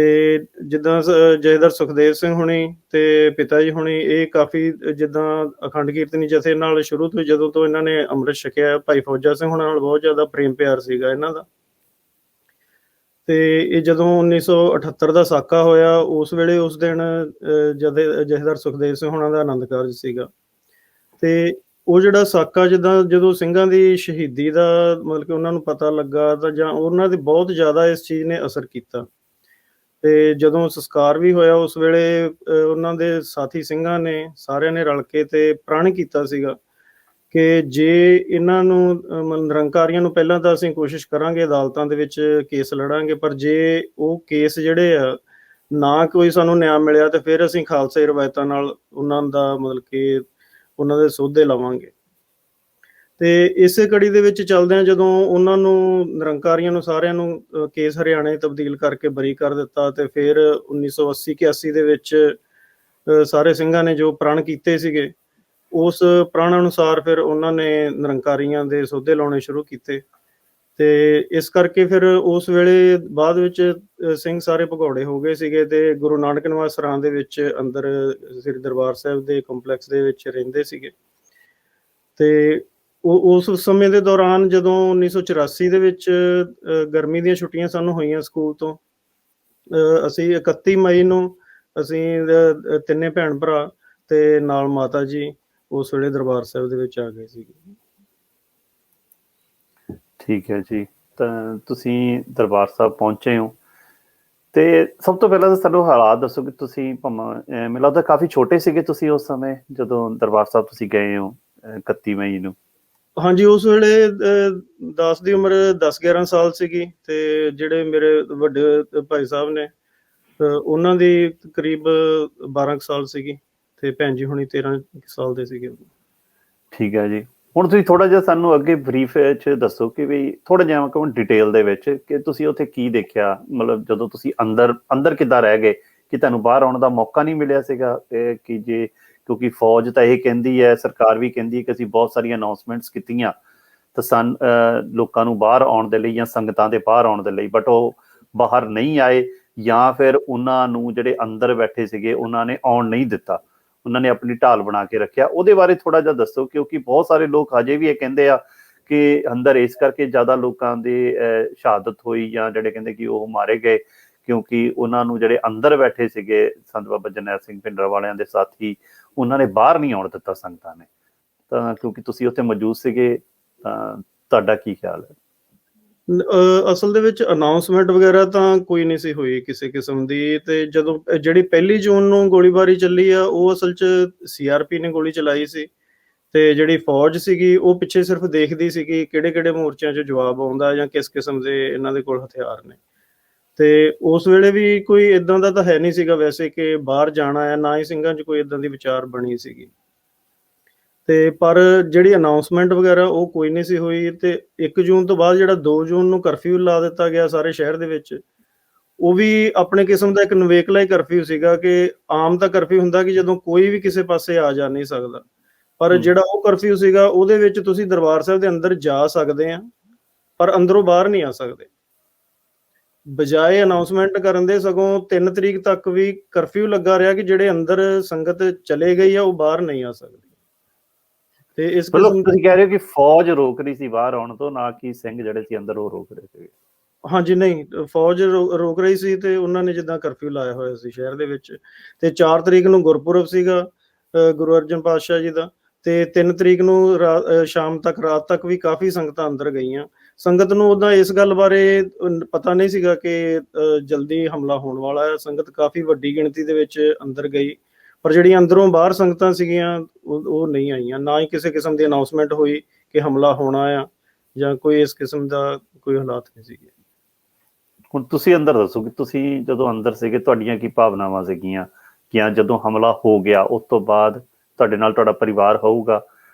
[SPEAKER 3] ਜਿੱਦਾਂ ਜਥੇਦਾਰ ਸੁਖਦੇਵ ਸਿੰਘ ਹੁਣੀ ਤੇ ਪਿਤਾ ਜੀ ਹੁਣੀ, ਇਹ ਕਾਫੀ ਜਿੱਦਾਂ ਅਖੰਡ ਕੀਰਤਨੀ ਜਥੇ ਨਾਲ ਸ਼ੁਰੂ ਤੋਂ ਜਦੋਂ ਤੋਂ ਇਹਨਾਂ ਨੇ ਅੰਮ੍ਰਿਤ ਛਕਿਆ, ਭਾਈ ਫੌਜਾ ਸਿੰਘ ਹੁਣਾਂ ਨਾਲ ਬਹੁਤ ਜ਼ਿਆਦਾ ਪ੍ਰੇਮ ਪਿਆਰ ਸੀਗਾ ਇਹਨਾਂ ਦਾ। ਤੇ ਇਹ ਜਦੋਂ 1978 ਦਾ ਸਾਕਾ ਹੋਇਆ, ਉਸ ਵੇਲੇ ਉਸ ਦਿਨ ਜਥੇਦਾਰ ਸੁਖਦੇਵ ਸਿੰਘ ਹੁਣਾਂ ਦਾ ਆਨੰਦ ਕਾਰਜ ਸੀਗਾ। ਤੇ ਉਹ ਜਿਹੜਾ ਸਾਕਾ ਜਦੋਂ ਸਿੰਘਾਂ ਦੀ ਸ਼ਹੀਦੀ ਦਾ ਮਤਲਬ ਕਿ ਉਹਨਾਂ ਨੂੰ ਪਤਾ ਲੱਗਾ, ਤਾਂ ਜਾਂ ਉਹਨਾਂ ਦੇ ਬਹੁਤ ਜ਼ਿਆਦਾ ਇਸ ਚੀਜ਼ ਨੇ ਅਸਰ ਕੀਤਾ। ਤੇ ਜਦੋਂ ਸੰਸਕਾਰ ਵੀ ਹੋਇਆ, ਉਸ ਵੇਲੇ ਉਹਨਾਂ ਦੇ ਸਾਥੀ ਸਿੰਘਾਂ ਨੇ ਸਾਰਿਆਂ ਨੇ ਰਲ ਕੇ ਤੇ ਪ੍ਰਣ ਕੀਤਾ ਸੀਗਾ ਕਿ ਜੇ ਇਹਨਾਂ ਨੂੰ ਨਿਰੰਕਾਰੀਆਂ ਨੂੰ ਪਹਿਲਾਂ ਤਾਂ ਅਸੀਂ ਕੋਸ਼ਿਸ਼ ਕਰਾਂਗੇ ਅਦਾਲਤਾਂ ਦੇ ਵਿੱਚ ਕੇਸ ਲੜਾਂਗੇ, ਪਰ ਜੇ ਉਹ ਕੇਸ ਜਿਹੜੇ ਆ ਨਾ ਕੋਈ ਸਾਨੂੰ ਨਿਆਂ ਮਿਲਿਆ, ਤੇ ਫਿਰ ਅਸੀਂ ਖਾਲਸਾਈ ਰਵਾਇਤਾਂ ਨਾਲ ਉਹਨਾਂ ਦਾ ਮਤਲਬ ਕਿ ਉਹਨਾਂ ਦੇ ਸੋਧੇ ਲਾਵਾਂਗੇ। ਤੇ ਇਸੇ ਕੜੀ ਦੇ ਵਿੱਚ ਚੱਲਦਿਆਂ ਜਦੋਂ ਉਹਨਾਂ ਨੂੰ ਨਿਰੰਕਾਰੀਆਂ ਨੂੰ ਸਾਰਿਆਂ ਨੂੰ ਕੇਸ ਹਰਿਆਣੇ ਤਬਦੀਲ ਕਰਕੇ ਬਰੀ ਕਰ ਦਿੱਤਾ, ਤੇ ਫਿਰ 1980-81 ਦੇ ਵਿੱਚ ਸਾਰੇ ਸਿੰਘਾਂ ਨੇ ਜੋ ਪ੍ਰਣ ਕੀਤੇ ਸੀਗੇ, ਉਸ ਪ੍ਰਣ ਅਨੁਸਾਰ ਫਿਰ ਉਹਨਾਂ ਨੇ ਨਿਰੰਕਾਰੀਆਂ ਦੇ ਸੋਧੇ ਲਾਉਣੇ ਸ਼ੁਰੂ ਕੀਤੇ। ਤੇ ਇਸ ਕਰਕੇ ਫਿਰ ਉਸ ਵੇਲੇ ਬਾਅਦ ਵਿੱਚ ਸਿੰਘ ਸਾਰੇ ਭਗੌੜੇ ਹੋ ਗਏ ਸੀਗੇ, ਤੇ ਗੁਰੂ ਨਾਨਕ ਨਿਵਾਸ ਸਰਾਂ ਦੇ ਵਿੱਚ ਅੰਦਰ ਸ੍ਰੀ ਦਰਬਾਰ ਸਾਹਿਬ ਦੇ ਕੰਪਲੈਕਸ ਦੇ ਵਿੱਚ ਰਹਿੰਦੇ ਸੀਗੇ। ਤੇ ਉਸ ਸਮੇਂ ਦੇ ਦੌਰਾਨ ਜਦੋਂ 1984 ਦੇ ਵਿੱਚ ਗਰਮੀ ਦੀਆਂ ਛੁੱਟੀਆਂ ਸਾਨੂੰ ਹੋਈਆਂ ਸਕੂਲ ਤੋਂ, ਅਸੀਂ 31 ਮਈ ਨੂੰ ਅਸੀਂ ਤਿੰਨੇ ਭੈਣ ਭਰਾ ਤੇ ਨਾਲ ਮਾਤਾ ਜੀ ਉਸ ਵੇਲੇ ਦਰਬਾਰ ਸਾਹਿਬ ਦੇ ਵਿੱਚ ਆ ਗਏ ਸੀਗੇ।
[SPEAKER 1] ਠੀਕ ਹੈ ਜੀ, ਤਾਂ ਤੁਸੀਂ ਦਰਬਾਰ ਸਾਹਿਬ ਪਹੁੰਚੇ ਹੋ, ਤੇ ਸਭ ਤੋਂ ਪਹਿਲਾਂ ਤਾਂ ਸਾਨੂੰ ਹਾਲਾਤ ਦੱਸੋ ਕਿ ਤੁਸੀਂ ਭਾਵੇਂ ਮੈਨੂੰ ਲੱਗਦਾ ਕਾਫੀ ਛੋਟੇ ਸੀਗੇ ਤੁਸੀਂ ਉਸ ਸਮੇਂ ਜਦੋਂ ਦਰਬਾਰ ਸਾਹਿਬ ਤੁਸੀਂ ਗਏ ਹੋ 31 ਮਈ ਨੂੰ।
[SPEAKER 3] ਹਾਂਜੀ, ਉਸ ਵੇਲੇ ਦਾਸ ਦੀ ਉਮਰ 10-11 ਸਾਲ ਸੀਗੀ, ਤੇ ਜਿਹੜੇ ਮੇਰੇ ਵੱਡੇ ਭਾਈ ਸਾਹਿਬ ਨੇ ਉਹਨਾਂ ਦੀ ਕਰੀਬ 12 ਸਾਲ ਸੀਗੀ। ਤੇ ਭੈਣ ਜੀ ਹੁਣੀ 13 ਸਾਲ ਦੇ ਸੀਗੇ।
[SPEAKER 1] ਠੀਕ ਹੈ ਜੀ। ਹੁਣ ਤੁਸੀਂ ਥੋੜਾ ਜਿਹਾ ਸਾਨੂੰ ਅੱਗੇ ਬਰੀਫ 'ਚ ਦੱਸੋ ਕਿ ਵੀ ਥੋੜਾ ਜਿਹਾ ਕਹੋ ਡਿਟੇਲ ਦੇ ਵਿੱਚ ਕਿ ਤੁਸੀਂ ਉੱਥੇ ਕੀ ਦੇਖਿਆ, ਮਤਲਬ ਜਦੋਂ ਤੁਸੀਂ ਅੰਦਰ ਕਿੱਦਾਂ ਰਹਿ ਗਏ ਕਿ ਤੁਹਾਨੂੰ ਬਾਹਰ ਆਉਣ ਦਾ ਮੌਕਾ ਨਹੀਂ ਮਿਲਿਆ ਸੀਗਾ ਕਿ ਜੇ ਕਿਉਂਕਿ ਫੌਜ ਤਾਂ ਇਹ ਕਹਿੰਦੀ ਹੈ, ਸਰਕਾਰ ਵੀ ਕਹਿੰਦੀ ਹੈ ਕਿ ਅਸੀਂ ਬਹੁਤ ਸਾਰੀਆਂ ਅਨਾਊਂਸਮੈਂਟਸ ਕੀਤੀਆਂ ਤਾਂ ਲੋਕਾਂ ਨੂੰ ਬਾਹਰ ਆਉਣ ਦੇ ਲਈ ਜਾਂ ਸੰਗਤਾਂ ਦੇ ਬਾਹਰ ਆਉਣ ਦੇ ਲਈ, ਬਟ ਉਹ ਬਾਹਰ ਨਹੀਂ ਆਏ ਜਾਂ ਫਿਰ ਉਹਨਾਂ ਨੂੰ ਜਿਹੜੇ ਅੰਦਰ ਬੈਠੇ ਸੀਗੇ ਉਹਨਾਂ ਨੇ ਆਉਣ ਨਹੀਂ ਦਿੱਤਾ, ਉਹਨਾਂ ਨੇ ਆਪਣੀ ਢਾਲ ਬਣਾ ਕੇ ਰੱਖਿਆ। ਉਹਦੇ ਬਾਰੇ ਥੋੜਾ ਜਿਹਾ ਦੱਸੋ, ਕਿਉਂਕਿ ਬਹੁਤ ਸਾਰੇ ਲੋਕ ਹਜੇ ਵੀ ਇਹ ਕਹਿੰਦੇ ਆ ਕਿ ਅੰਦਰ ਇਸ ਕਰਕੇ ਜ਼ਿਆਦਾ ਲੋਕਾਂ ਦੀ ਸ਼ਹਾਦਤ ਹੋਈ ਜਾਂ ਜਿਹੜੇ ਕਹਿੰਦੇ ਕਿ ਉਹ ਮਾਰੇ ਗਏ ਕਿਉਂਕਿ ਉਹਨਾਂ ਨੂੰ ਜਿਹੜੇ ਅੰਦਰ ਬੈਠੇ ਸੀਗੇ ਸੰਤ ਬਾਬਾ ਜਰਨੈਲ ਸਿੰਘ ਭਿੰਡਰਾਂਵਾਲਿਆਂ ਦੇ ਸਾਥੀ, ਉਹਨਾਂ ਨੇ ਬਾਹਰ ਨਹੀਂ ਆਉਣ ਦਿੱਤਾ ਸੰਗਤਾਂ ਨੇ। ਤਾਂ ਕਿਉਂਕਿ ਤੁਸੀਂ ਉੱਥੇ ਮੌਜੂਦ ਸੀਗੇ ਤਾਂ ਤੁਹਾਡਾ ਕੀ ਖਿਆਲ ਹੈ?
[SPEAKER 3] ਅਸਲ ਦੇ ਵਿੱਚ ਅਨਾਊਂਸਮੈਂਟ ਵਗੈਰਾ ਤਾਂ ਕੋਈ ਨਹੀਂ ਸੀ ਹੋਈ ਕਿਸੇ ਕਿਸਮ ਦੀ। ਤੇ ਜਦੋਂ ਜਿਹੜੀ 1 ਜੂਨ ਨੂੰ ਗੋਲੀਬਾਰੀ ਚੱਲੀ ਆ ਉਹ ਅਸਲ 'ਚ CRP ਨੇ ਗੋਲੀ ਚਲਾਈ ਸੀ ਤੇ ਜਿਹੜੀ ਫੌਜ ਸੀਗੀ ਉਹ ਪਿੱਛੇ ਸਿਰਫ ਦੇਖਦੀ ਸੀ ਕਿ ਕਿਹੜੇ ਮੋਰਚਿਆਂ 'ਚ ਜਵਾਬ ਆਉਂਦਾ ਜਾਂ ਕਿਸ ਕਿਸਮ ਦੇ ਇਹਨਾਂ ਦੇ ਕੋਲ ਹਥਿਆਰ ਨੇ। ਤੇ ਉਸ ਵੇਲੇ ਵੀ ਕੋਈ ਇਦਾਂ ਦਾ ਤਾਂ ਹੈ ਨਹੀਂ ਸੀਗਾ ਵੈਸੇ ਕਿ ਬਾਹਰ ਜਾਣਾ ਹੈ, ਨਾ ਹੀ ਸਿੰਘਾਂ 'ਚ ਕੋਈ ਇਦਾਂ ਦੀ ਵਿਚਾਰ ਬਣੀ ਸੀਗੀ। ਤੇ ਪਰ ਜਿਹੜੀ ਅਨਾਊਂਸਮੈਂਟ ਵਗੈਰਾ ਉਹ ਕੋਈ ਨਹੀਂ ਸੀ ਹੋਈ। ਤੇ 1 ਜੂਨ ਤੋਂ ਬਾਅਦ ਜਿਹੜਾ 2 ਜੂਨ ਨੂੰ ਕਰਫਿਊ ਲਾ ਦਿੱਤਾ ਗਿਆ ਸਾਰੇ ਸ਼ਹਿਰ ਦੇ ਵਿੱਚ, ਉਹ ਵੀ ਆਪਣੇ ਕਿਸਮ ਦਾ ਇੱਕ ਨਵੇਕਲਾ ਹੀ ਕਰਫਿਊ ਸੀਗਾ ਕਿ ਆਮ ਤਾਂ ਕਰਫਿਊ ਹੁੰਦਾ ਕਿ ਜਦੋਂ ਕੋਈ ਵੀ ਕਿਸੇ ਪਾਸੇ ਆ ਜਾ ਨਹੀਂ ਸਕਦਾ, ਪਰ ਜਿਹੜਾ ਉਹ ਕਰਫਿਊ ਸੀਗਾ ਉਹਦੇ ਵਿੱਚ ਤੁਸੀਂ ਦਰਬਾਰ ਸਾਹਿਬ ਦੇ ਅੰਦਰ ਜਾ ਸਕਦੇ ਆ ਪਰ ਅੰਦਰੋਂ ਬਾਹਰ ਨਹੀਂ ਆ ਸਕਦੇ। ਬਜਾਏ ਅਨਾਊਂਸਮੈਂਟ ਕਰਨ ਦੇ ਸਗੋਂ 3 ਤਰੀਕ ਤੱਕ ਵੀ ਕਰਫਿਊ ਲੱਗਾ ਰਿਹਾ ਕਿ ਜਿਹੜੇ ਅੰਦਰ ਸੰਗਤ ਚਲੇ ਗਈ ਆ ਉਹ ਬਾਹਰ ਨਹੀਂ ਆ ਸਕਦੇ। ਤੇ ਇਸ
[SPEAKER 1] ਮਤਲਬ ਤੁਸੀਂ ਕਹਿ ਰਹੇ ਹੋ ਕਿ ਫੌਜ ਰੋਕ ਰਹੀ ਸੀ ਬਾਹਰ ਆਉਣ ਤੋਂ, ਨਾ ਕਿ ਸਿੰਘ ਜਿਹੜੇ ਸੀ ਅੰਦਰ ਉਹ ਰੋਕ ਰਹੇ ਸੀ?
[SPEAKER 3] ਹਾਂਜੀ, ਨਹੀਂ, ਫੌਜ ਰੋਕ ਰਹੀ ਸੀ ਤੇ ਉਹਨਾਂ ਨੇ ਜਿੱਦਾਂ ਕਰਫਿਊ ਲਾਇਆ ਹੋਇਆ ਸੀ ਸ਼ਹਿਰ ਦੇ ਵਿੱਚ। ਤੇ 4 ਤਰੀਕ ਨੂੰ ਗੁਰਪੁਰਬ ਸੀਗਾ ਗੁਰੂ ਅਰਜਨ ਪਾਤਸ਼ਾਹ ਜੀ ਦਾ, ਤੇ 3 ਤਰੀਕ ਨੂੰ ਸ਼ਾਮ ਤੱਕ ਰਾਤ ਤੱਕ ਵੀ ਕਾਫੀ ਸੰਗਤਾਂ ਅੰਦਰ ਗਈਆਂ। ਸੰਗਤ ਨੂੰ ਉਦਾਂ ਇਸ ਗੱਲ ਬਾਰੇ ਪਤਾ ਨਹੀਂ ਸੀਗਾ ਕਿ ਜਲਦੀ ਹਮਲਾ ਹੋਣ ਵਾਲਾ ਹੈ। ਸੰਗਤ ਕਾਫੀ ਵੱਡੀ ਗਿਣਤੀ ਦੇ ਵਿੱਚ ਅੰਦਰ ਗਈ, ਪਰ ਜਿਹੜੀਆਂ ਅੰਦਰੋਂ ਬਾਹਰ ਸੰਗਤਾਂ ਸੀਗੀਆਂ ਉਹ ਨਹੀਂ ਆਈਆਂ। ਨਾ ਹੀ ਕਿਸੇ ਕਿਸਮ ਦੀ ਅਨਾਊਂਸਮੈਂਟ ਹੋਈ ਕਿ ਹਮਲਾ ਹੋਣਾ ਆ ਜਾਂ ਕੋਈ ਇਸ ਕਿਸਮ ਦਾ ਕੋਈ ਹਾਲਾਤ ਨਹੀਂ ਸੀਗੇ।
[SPEAKER 1] ਹੁਣ ਤੁਸੀਂ ਅੰਦਰ ਦੱਸੋ ਕਿ ਤੁਸੀਂ ਜਦੋਂ ਅੰਦਰ ਸੀਗੇ ਤੁਹਾਡੀਆਂ ਕੀ ਭਾਵਨਾਵਾਂ ਸੀਗੀਆਂ ਕਿ ਜਦੋਂ ਹਮਲਾ ਹੋ ਗਿਆ ਉਸ ਤੋਂ ਬਾਅਦ ਤੁਹਾਡੇ ਨਾਲ ਤੁਹਾਡਾ ਪਰਿਵਾਰ ਹੋਊਗਾ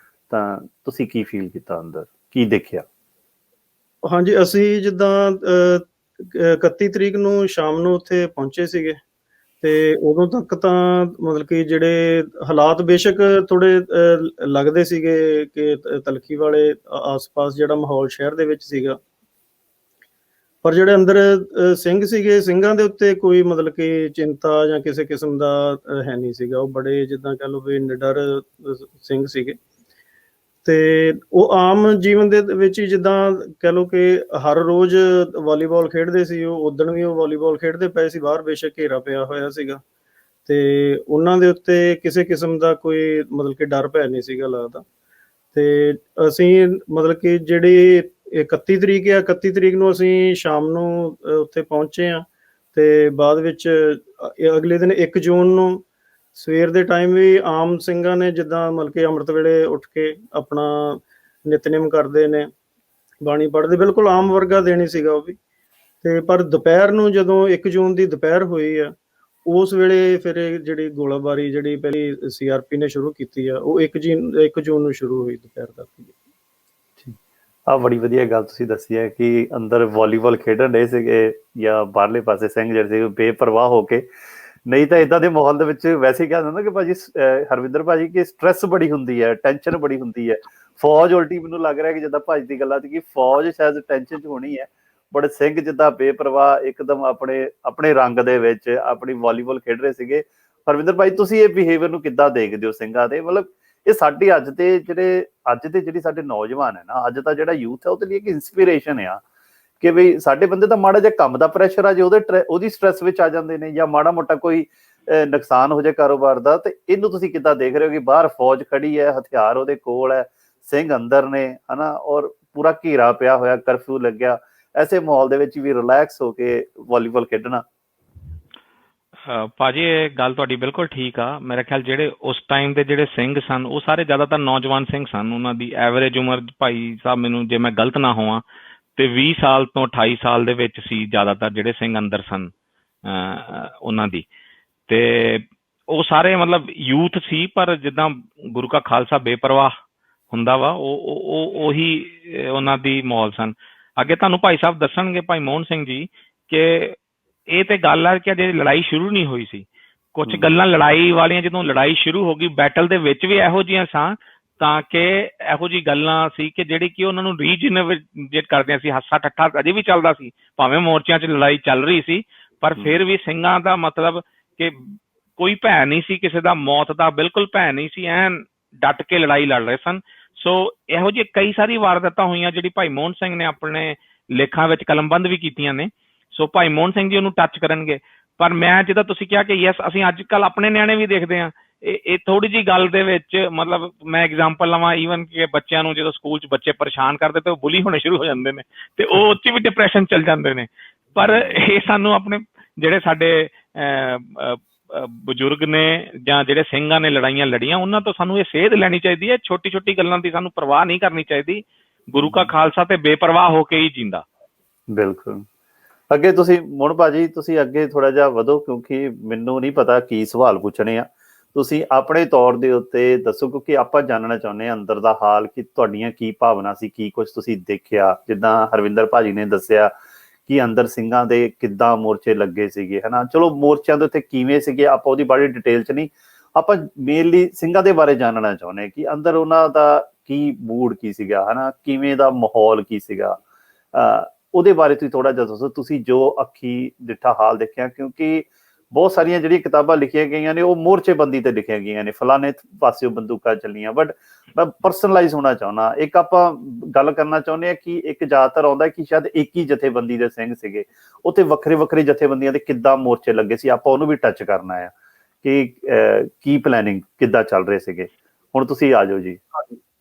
[SPEAKER 1] ਤਾਂ ਤੁਸੀਂ ਕੀ ਫੀਲ ਕੀਤਾ, ਅੰਦਰ ਕੀ ਦੇਖਿਆ?
[SPEAKER 3] ਹਾਂਜੀ, ਅਸੀਂ ਜਿੱਦਾਂ 31 ਤਰੀਕ ਨੂੰ ਸ਼ਾਮ ਨੂੰ ਉੱਥੇ ਪਹੁੰਚੇ ਸੀਗੇ ਤੇ ਉਦੋਂ ਤੱਕ ਤਾਂ ਮਤਲਬ ਕਿ ਜਿਹੜੇ ਹਾਲਾਤ ਬੇਸ਼ੱਕ ਥੋੜੇ ਲੱਗਦੇ ਸੀਗੇ ਕਿ ਤਲਖੀ ਵਾਲੇ ਆਸ-ਪਾਸ ਜਿਹੜਾ ਮਾਹੌਲ ਸ਼ਹਿਰ ਦੇ ਵਿੱਚ ਸੀਗਾ, ਪਰ ਜਿਹੜੇ ਅੰਦਰ ਸਿੰਘ ਸੀਗੇ, ਸਿੰਘਾਂ ਦੇ ਉੱਤੇ ਕੋਈ ਮਤਲਬ ਕਿ ਚਿੰਤਾ ਜਾਂ ਕਿਸੇ ਕਿਸਮ ਦਾ ਹੈ ਨਹੀਂ ਸੀਗਾ। ਉਹ ਬੜੇ ਜਿੱਦਾਂ ਕਹਿ ਲਓ ਵੀ ਨਿਡਰ ਸਿੰਘ ਸੀਗੇ ਤੇ ਉਹ ਆਮ ਜੀਵਨ ਦੇ ਵਿੱਚ ਹੀ ਜਿੱਦਾਂ ਕਹਿ ਲਓ ਕਿ ਹਰ ਰੋਜ਼ ਵਾਲੀਬਾਲ ਖੇਡਦੇ ਸੀ। ਉਹ ਉਦਣ ਵੀ ਉਹ ਵਾਲੀਬਾਲ ਖੇਡਦੇ ਪਏ ਸੀ, ਬਾਹਰ ਬੇਸ਼ੱਕ ਘੇਰਾ ਪਿਆ ਹੋਇਆ ਸੀਗਾ ਤੇ ਉਹਨਾਂ ਦੇ ਉੱਤੇ ਕਿਸੇ ਕਿਸਮ ਦਾ ਕੋਈ ਮਤਲਬ ਕਿ ਡਰ ਭੈ ਨਹੀਂ ਸੀਗਾ ਲੱਗਦਾ। ਤੇ ਅਸੀਂ ਮਤਲਬ ਕਿ ਜਿਹੜੀ 31 ਤਰੀਕ ਆ, 31 ਤਰੀਕ ਨੂੰ ਅਸੀਂ ਸ਼ਾਮ ਨੂੰ ਉੱਥੇ ਪਹੁੰਚੇ ਆ ਤੇ ਬਾਅਦ ਵਿੱਚ ਅਗਲੇ ਦਿਨ 1 ਜੂਨ ਨੂੰ ਸਵੇਰ ਦੇ ਟਾਈਮ ਵੀ ਆਮ ਸਿੰਘਾਂ ਨੇ ਜਿੱਦਾਂ ਮਤਲਬ ਕਿ ਅੰਮ੍ਰਿਤ ਵੇਲੇ ਉੱਠ ਕੇ ਆਪਣਾ ਨਿਤਨੇਮ ਕਰਦੇ ਨੇ, ਬਾਣੀ ਪੜ੍ਹਦੇ, ਬਿਲਕੁਲ ਆਮ ਵਰਗਾ ਦਿਨ ਹੀ ਸੀਗਾ ਉਹ ਵੀ। ਤੇ ਪਰ ਦੁਪਹਿਰ ਨੂੰ ਜਦੋਂ 1 ਜੂਨ ਦੀ ਦੁਪਹਿਰ ਹੋਈ ਆ ਉਸ ਵੇਲੇ ਫਿਰ ਜਿਹੜੀ ਗੋਲਾਬਾਰੀ ਜਿਹੜੀ ਪਹਿਲੀ CRP ਨੇ ਸ਼ੁਰੂ ਕੀਤੀ ਆ ਉਹ 1 ਜੂਨ ਨੂੰ ਸ਼ੁਰੂ ਹੋਈ ਦੁਪਹਿਰ ਤੱਕ।
[SPEAKER 1] ਆਹ ਬੜੀ ਵਧੀਆ ਗੱਲ ਤੁਸੀਂ ਦੱਸੀ ਹੈ ਕਿ ਅੰਦਰ ਵਾਲੀਬਾਲ ਖੇਡਣ ਰਹੇ ਸੀਗੇ ਜਾਂ ਬਾਹਰਲੇ ਪਾਸੇ ਸਿੰਘ ਜਿਹੜੇ ਸੀ ਬੇਪਰਵਾਹ ਹੋ ਕੇ। ਨਹੀਂ ਤਾਂ ਇਦਾਂ ਦੇ ਮਾਹੌਲ ਦੇ ਵਿੱਚ ਵੈਸੇ ਕਿਹਾ ਜਾਂਦਾ ਕਿ ਭਾਜੀ ਹਰਵਿੰਦਰ ਭਾਜੀ ਕਿ ਸਟ੍ਰੈਸ ਬੜੀ ਹੁੰਦੀ ਹੈ, ਟੈਨਸ਼ਨ ਬੜੀ ਹੁੰਦੀ ਹੈ। ਫੌਜ ਉਲਟੀ ਮੈਨੂੰ ਲੱਗ ਰਿਹਾ ਕਿ ਜਿੱਦਾਂ ਭਾਜੀ ਦੀ ਗੱਲਾਂ ਸੀ ਕਿ ਫੌਜ ਸ਼ਾਇਦ ਟੈਨਸ਼ਨ 'ਚ ਹੋਣੀ ਹੈ, ਬੜੇ ਸਿੰਘ ਜਿੱਦਾਂ ਬੇਪਰਵਾਹ ਇੱਕਦਮ ਆਪਣੇ ਰੰਗ ਦੇ ਵਿੱਚ ਆਪਣੀ ਵਾਲੀਬਾਲ ਖੇਡ ਰਹੇ ਸੀਗੇ। ਹਰਵਿੰਦਰ ਭਾਈ, ਤੁਸੀਂ ਇਹ ਬਿਹੇਵੀਅਰ ਨੂੰ ਕਿੱਦਾਂ ਦੇਖਦੇ ਹੋ ਸਿੰਘਾਂ ਦੇ? ਮਤਲਬ ਇਹ ਸਾਡੀ ਅੱਜ ਦੇ ਜਿਹੜੀ ਸਾਡੇ ਨੌਜਵਾਨ ਹੈ ਨਾ, ਅੱਜ ਦਾ ਜਿਹੜਾ ਯੂਥ ਹੈ ਉਹਦੇ ਲਈ ਇੱਕ ਇੰਸਪੀਰੇਸ਼ਨ ਆ ਕਿ ਬਈ ਸਾਡੇ ਬੰਦੇ ਤਾਂ ਮਾੜਾ ਜਿਹਾ ਕੰਮ ਦਾ ਪ੍ਰੈਸ਼ਰ ਆ ਜੇ ਉਹਦੀ ਸਟ੍ਰੈਸ ਵਿੱਚ ਆ ਜਾਂਦੇ ਨੇ ਜਾਂ ਮਾੜਾ ਮੋਟਾ ਕੋਈ ਨੁਕਸਾਨ ਹੋ ਜਾਏ ਕਾਰੋਬਾਰ ਦਾ। ਤੇ ਇਹਨੂੰ ਤੁਸੀਂ ਕਿੱਦਾਂ ਦੇਖ ਰਹੇ ਹੋ ਕਿ ਬਾਹਰ ਫੌਜ ਖੜੀ ਹੈ, ਹਥਿਆਰ ਉਹਦੇ ਕੋਲ ਹੈ, ਸਿੰਘ ਅੰਦਰ ਨੇ, ਹਨਾ, ਔਰ ਪੂਰਾ ਘੇਰਾ ਪਿਆ ਹੋਇਆ, ਕਰਫਿਊ ਲੱਗਿਆ, ਐਸੇ ਮਾਹੌਲ ਦੇ ਵਿੱਚ ਵੀ ਰਿਲੈਕਸ ਹੋ ਕੇ ਵਾਲੀਬਾਲ ਖੇਡਣਾ?
[SPEAKER 2] ਭਾਜੀ ਇਹ ਗੱਲ ਤੁਹਾਡੀ ਬਿਲਕੁਲ ਠੀਕ ਆ। ਮੇਰੇ ਖਿਆਲ ਜਿਹੜੇ ਉਸ ਟਾਈਮ ਦੇ ਜਿਹੜੇ ਸਿੰਘ ਸਨ ਉਹ ਸਾਰੇ ਜ਼ਿਆਦਾਤਰ ਨੌਜਵਾਨ ਸਿੰਘ ਸਨ। ਉਹਨਾਂ ਦੀ ਐਵਰੇਜ ਉਮਰ ਭਾਈ ਸਾਹਿਬ, ਮੈਨੂੰ ਜੇ ਮੈਂ ਗਲਤ ਨਾ ਹੋਵਾਂ ਤੇ 20 ਸਾਲ ਤੋਂ 28 ਸਾਲ ਦੇ ਵਿੱਚ ਸੀ ਜ਼ਿਆਦਾਤਰ ਜਿਹੜੇ ਸਿੰਘ ਅੰਦਰ ਸਨ ਉਹਨਾਂ ਦੀ। ਤੇ ਉਹ ਸਾਰੇ ਮਤਲਬ ਯੂਥ ਸੀ, ਪਰ ਜਿੱਦਾਂ ਗੁਰੂ ਕਾ ਖਾਲਸਾ ਬੇਪਰਵਾਹ ਹੁੰਦਾ ਵਾ, ਉਹੀ ਉਹਨਾਂ ਦੀ ਮਾਹੌਲ ਸਨ। ਅੱਗੇ ਤੁਹਾਨੂੰ ਭਾਈ ਸਾਹਿਬ ਦੱਸਣਗੇ, ਭਾਈ ਮੋਹਨ ਸਿੰਘ ਜੀ, ਕਿ ਇਹ ਤੇ ਗੱਲ ਹੈ ਕਿ ਅਜੇ ਲੜਾਈ ਸ਼ੁਰੂ ਨਹੀਂ ਹੋਈ ਸੀ। ਕੁਝ ਗੱਲਾਂ ਲੜਾਈ ਵਾਲੀਆਂ ਜਦੋਂ ਲੜਾਈ ਸ਼ੁਰੂ ਹੋ ਗਈ, ਬੈਟਲ ਦੇ ਵਿੱਚ ਵੀ ਇਹੋ ਜਿਹੀਆਂ ਸਾਂ, ਤਾਂ ਕਿ ਇਹੋ ਜਿਹੀ ਗੱਲਾਂ ਸੀ ਕਿ ਜਿਹੜੀ ਕਿ ਉਹਨਾਂ ਨੂੰ ਰੀਜਨਰੇਟ ਕਰਦਿਆਂ ਸੀ। ਹਾਸਾ ਠੱਠਾ ਅਜੇ ਵੀ ਚੱਲਦਾ ਸੀ, ਭਾਵੇਂ ਮੋਰਚਿਆਂ 'ਚ ਲੜਾਈ ਚੱਲ ਰਹੀ ਸੀ, ਪਰ ਫਿਰ ਵੀ ਸਿੰਘਾਂ ਦਾ ਮਤਲਬ ਕਿ ਕੋਈ ਭੈ ਨਹੀਂ ਸੀ ਕਿਸੇ ਦਾ, ਮੌਤ ਦਾ ਬਿਲਕੁਲ ਭੈ ਨਹੀਂ ਸੀ, ਐਨ ਡਟ ਕੇ ਲੜਾਈ ਲੜ ਰਹੇ ਸਨ। ਸੋ ਇਹੋ ਜਿਹੀ ਕਈ ਸਾਰੀ ਵਾਰਦਾਤਾਂ ਹੋਈਆਂ ਜਿਹੜੀ ਭਾਈ ਮੋਹਨ ਸਿੰਘ ਨੇ ਆਪਣੇ ਲੇਖਾਂ ਵਿੱਚ ਕਲਮਬੰਦ ਵੀ ਕੀਤੀਆਂ ਨੇ। ਸੋ ਭਾਈ ਮੋਹਨ ਸਿੰਘ ਜੀ ਉਹਨੂੰ ਟੱਚ ਕਰਨਗੇ। ਪਰ ਮੈਂ ਜਿੱਦਾਂ ਤੁਸੀਂ ਕਿਹਾ ਕਿ ਯੈਸ, ਅਸੀਂ ਅੱਜ ਕੱਲ੍ਹ ਆਪਣੇ ਨਿਆਣੇ ਵੀ ਦੇਖਦੇ ਹਾਂ, ਇਹ ਥੋੜੀ ਜਿਹੀ ਗੱਲ ਦੇ ਵਿੱਚ ਮਤਲਬ ਮੈਂ ਐਗਜ਼ਾਮਪਲ ਲਵਾਂ, ਈਵਨ ਕਿ ਬੱਚਿਆਂ ਨੂੰ ਜਦੋਂ ਸਕੂਲ 'ਚ ਬੱਚੇ ਪਰੇਸ਼ਾਨ ਕਰਦੇ ਤੇ ਉਹ ਬੁਲੀ ਹੋਣੇ ਸ਼ੁਰੂ ਹੋ ਜਾਂਦੇ ਨੇ, ਤੇ ਉਹ ਉੱਚ ਵੀ ਡਿਪਰੈਸ਼ਨ ਚੱਲ ਜਾਂਦੇ ਨੇ। ਪਰ ਇਹ ਸਾਨੂੰ ਆਪਣੇ ਜਿਹੜੇ ਸਾਡੇ ਬਜ਼ੁਰਗ ਨੇ ਜਾਂ ਜਿਹੜੇ ਸਿੰਘਾਂ ਨੇ ਲੜਾਈਆਂ ਲੜੀਆਂ, ਉਹਨਾਂ ਤੋਂ ਸਾਨੂੰ ਇਹ ਸੇਧ ਲੈਣੀ ਚਾਹੀਦੀ ਹੈ। ਛੋਟੀ ਛੋਟੀ ਗੱਲਾਂ ਦੀ ਸਾਨੂੰ ਪਰਵਾਹ ਨਹੀਂ ਕਰਨੀ ਚਾਹੀਦੀ। ਗੁਰੂ ਕਾ ਖਾਲਸਾ ਤੇ ਬੇਪਰਵਾਹ ਹੋ ਕੇ ਹੀ ਜਿੰਦਾ।
[SPEAKER 1] ਬਿਲਕੁਲ। ਅੱਗੇ ਤੁਸੀਂ ਮੋਹਨ ਭਾਜੀ, ਤੁਸੀਂ ਅੱਗੇ ਥੋੜਾ ਜਿਹਾ ਵਧੋ, ਕਿਉਂਕਿ ਮੈਨੂੰ ਨਹੀਂ ਪਤਾ ਕੀ ਸਵਾਲ ਪੁੱਛਣੇ ਆ। ਤੁਸੀਂ ਆਪਣੇ ਤੌਰ ਦੇ ਉੱਤੇ ਦੱਸੋ, ਕਿਉਂਕਿ ਆਪਾਂ ਜਾਣਨਾ ਚਾਹੁੰਦੇ ਹਾਂ ਅੰਦਰ ਦਾ ਹਾਲ, ਕਿ ਤੁਹਾਡੀਆਂ ਕੀ ਭਾਵਨਾ ਸੀ, ਕੀ ਕੁਝ ਤੁਸੀਂ ਦੇਖਿਆ। ਜਿੱਦਾਂ ਹਰਵਿੰਦਰ ਭਾਜੀ ਨੇ ਦੱਸਿਆ ਕਿ ਅੰਦਰ ਸਿੰਘਾਂ ਦੇ ਕਿੱਦਾਂ ਮੋਰਚੇ ਲੱਗੇ ਸੀਗੇ, ਹਨਾ। ਚਲੋ ਮੋਰਚਿਆਂ ਦੇ ਉੱਤੇ ਕਿਵੇਂ ਸੀਗੇ ਆਪਾਂ ਉਹਦੀ ਬੜੀ ਡਿਟੇਲ 'ਚ ਨਹੀਂ, ਆਪਾਂ ਮੇਨਲੀ ਸਿੰਘਾਂ ਦੇ ਬਾਰੇ ਜਾਣਨਾ ਚਾਹੁੰਦੇ ਹਾਂ ਕਿ ਅੰਦਰ ਉਹਨਾਂ ਦਾ ਕੀ ਮੂਡ ਕੀ ਸੀਗਾ, ਹਨਾ, ਕਿਵੇਂ ਦਾ ਮਾਹੌਲ ਕੀ ਸੀਗਾ। ਉਹਦੇ ਬਾਰੇ ਤੁਸੀਂ ਥੋੜਾ ਜਿਹਾ ਦੱਸੋ, ਤੁਸੀਂ ਜੋ ਅੱਖੀ ਡਿੱਠਾ ਹਾਲ ਦੇਖਿਆ। ਕਿਉਂਕਿ ਬਹੁਤ ਸਾਰੀਆਂ ਜਿਹੜੀਆਂ ਕਿਤਾਬਾਂ ਲਿਖੀਆਂ ਗਈਆਂ ਨੇ ਉਹ ਮੋਰਚੇਬੰਦੀ ਤੇ ਲਿਖੀਆਂ ਗਈਆਂ ਨੇ, ਫਲਾਣੇ ਪਾਸਿਓਂ ਬੰਦੂਕਾਂ ਚੱਲੀਆਂ, ਬਟ ਮੈਂ ਪਰਸਨਲਾਈਜ਼ ਹੋਣਾ ਚਾਹੁੰਦਾ। ਇੱਕ ਆਪਾਂ ਗੱਲ ਕਰਨਾ ਚਾਹੁੰਦੇ ਹਾਂ ਕਿ ਇੱਕ ਜ਼ਿਆਦਾਤਰ ਆਉਂਦਾ ਕਿ ਸ਼ਾਇਦ ਇੱਕ ਹੀ ਜਥੇਬੰਦੀ ਦੇ ਸਿੰਘ ਸੀਗੇ, ਉੱਥੇ ਵੱਖਰੇ ਵੱਖਰੇ ਜਥੇਬੰਦੀਆਂ ਦੇ ਕਿੱਦਾਂ ਮੋਰਚੇ ਲੱਗੇ ਸੀ, ਆਪਾਂ ਉਹਨੂੰ ਵੀ ਟੱਚ ਕਰਨਾ ਆ ਕਿ ਕੀ ਪਲੈਨਿੰਗ ਕਿੱਦਾਂ ਚੱਲ ਰਹੇ ਸੀਗੇ। ਹੁਣ ਤੁਸੀਂ ਆ ਜਾਓ ਜੀ।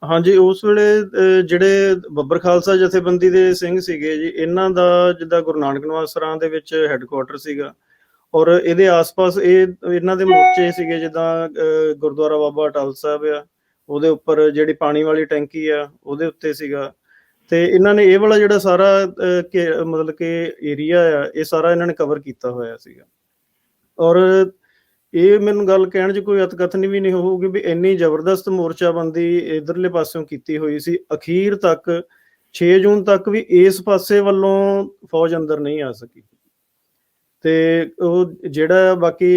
[SPEAKER 3] ਹਾਂਜੀ, ਉਸ ਵੇਲੇ ਜਿਹੜੇ ਬੱਬਰ ਖਾਲਸਾ ਜਥੇਬੰਦੀ ਦੇ ਸਿੰਘ ਸੀਗੇ ਜੀ, ਇਹਨਾਂ ਦਾ ਜਿੱਦਾਂ ਗੁਰੂ ਨਾਨਕ ਨਿਵਾਸ ਸਰਾਂ ਦੇ ਵਿੱਚ ਹੈੱਡਕੁਆਟਰ ਸੀਗਾ, ਔਰ ਇਹਦੇ ਆਸ-ਪਾਸ ਇਹਨਾਂ ਦੇ ਮੋਰਚੇ ਸੀਗੇ। ਜਿੱਦਾਂ ਗੁਰਦੁਆਰਾ ਬਾਬਾ ਅਟਲ ਸਾਹਿਬ ਆ, ਉਹਦੇ ਉੱਪਰ ਜਿਹੜੀ ਪਾਣੀ ਵਾਲੀ ਟੈਂਕੀ ਆ ਉਹਦੇ ਉੱਤੇ ਸੀਗਾ। ਤੇ ਇਹਨਾਂ ਨੇ ਇਹ ਵਾਲਾ ਜਿਹੜਾ ਸਾਰਾ ਮਤਲਬ ਕਿ ਏਰੀਆ ਆ, ਇਹ ਸਾਰਾ ਇਹਨਾਂ ਨੇ ਕਵਰ ਕੀਤਾ ਹੋਇਆ ਸੀਗਾ। ਔਰ ਇਹ ਮੈਨੂੰ ਗੱਲ ਕਹਿਣ 'ਚ ਕੋਈ ਅਤਕਥਨੀ ਵੀ ਨਹੀਂ ਹੋਊਗੀ ਵੀ ਇੰਨੀ ਜ਼ਬਰਦਸਤ ਮੋਰਚਾਬੰਦੀ ਇਧਰਲੇ ਪਾਸਿਓਂ ਕੀਤੀ ਹੋਈ ਸੀ। ਅਖੀਰ ਤੱਕ 6 ਜੂਨ ਤੱਕ ਵੀ ਇਸ ਪਾਸੇ ਵੱਲੋਂ ਫੌਜ ਅੰਦਰ ਨਹੀਂ ਆ ਸਕੀ। ਤੇ ਉਹ ਜਿਹੜਾ ਬਾਕੀ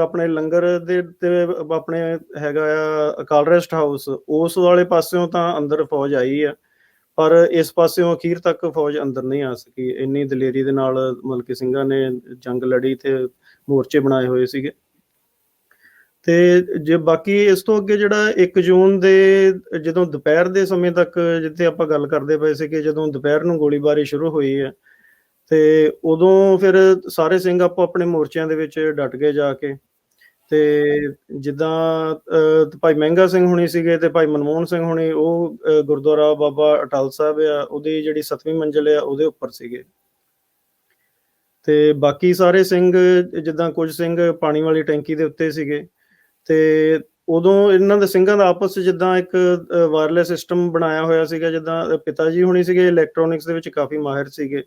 [SPEAKER 3] ਆਪਣੇ ਲੰਗਰ ਦੇ ਤੇ ਆਪਣੇ ਹੈਗਾ ਆ ਅਕਾਲ ਰੈਸਟ ਹਾਊਸ, ਉਸ ਵਾਲੇ ਪਾਸਿਓਂ ਤਾਂ ਅੰਦਰ ਫੌਜ ਆਈ ਆ, ਪਰ ਇਸ ਪਾਸਿਓਂ ਅਖੀਰ ਤੱਕ ਫੌਜ ਅੰਦਰ ਨਹੀਂ ਆ ਸਕੀ। ਇੰਨੀ ਦਲੇਰੀ ਦੇ ਨਾਲ ਮਤਲਬ ਕਿ ਸਿੰਘਾਂ ਨੇ ਜੰਗ ਲੜੀ ਤੇ ਮੋਰਚੇ ਬਣਾਏ ਹੋਏ ਸੀਗੇ। ਤੇ ਜੇ ਬਾਕੀ ਇਸ ਤੋਂ ਅੱਗੇ ਜਿਹੜਾ 1 ਜੂਨ ਦੇ ਜਦੋਂ ਦੁਪਹਿਰ ਦੇ ਸਮੇਂ ਤੱਕ, ਜਿੱਥੇ ਆਪਾਂ ਗੱਲ ਕਰਦੇ ਪਏ ਸੀ ਕਿ ਜਦੋਂ ਦੁਪਹਿਰ ਨੂੰ ਗੋਲੀਬਾਰੀ ਸ਼ੁਰੂ ਹੋਈ ਹੈ, ਤੇ ਉਦੋਂ ਫਿਰ ਸਾਰੇ ਸਿੰਘ ਆਪੋ ਆਪਣੇ ਮੋਰਚਿਆਂ ਦੇ ਵਿੱਚ ਡਟ ਗਏ ਜਾ ਕੇ। ਤੇ ਜਿੱਦਾਂ ਭਾਈ ਮਹਿੰਗਾ ਸਿੰਘ ਹੁਣੀ ਸੀਗੇ ਤੇ ਭਾਈ ਮਨਮੋਹਨ ਸਿੰਘ ਹੁਣੀ, ਉਹ ਗੁਰਦੁਆਰਾ ਬਾਬਾ ਅਟਲ ਸਾਹਿਬ ਆ, ਉਹਦੀ ਜਿਹੜੀ 7ਵੀਂ ਮੰਜ਼ਿਲ ਆ ਉਹਦੇ ਉੱਪਰ ਸੀਗੇ। ਤੇ ਬਾਕੀ ਸਾਰੇ ਸਿੰਘ, ਜਿੱਦਾਂ ਕੁਝ ਸਿੰਘ ਪਾਣੀ ਵਾਲੀ ਟੈਂਕੀ ਦੇ ਉੱਤੇ ਸੀਗੇ। ਤੇ ਉਦੋਂ ਇਹਨਾਂ ਦੇ ਸਿੰਘਾਂ ਦਾ ਆਪਸ 'ਚ ਜਿੱਦਾਂ ਇੱਕ ਵਾਇਰਲੈਸ ਸਿਸਟਮ ਬਣਾਇਆ ਹੋਇਆ ਸੀਗਾ। ਜਿੱਦਾਂ ਪਿਤਾ ਜੀ ਹੁਣੀ ਸੀਗੇ ਇਲੈਕਟ੍ਰੋਨਿਕਸ ਦੇ ਵਿੱਚ ਕਾਫੀ ਮਾਹਿਰ ਸੀਗੇ,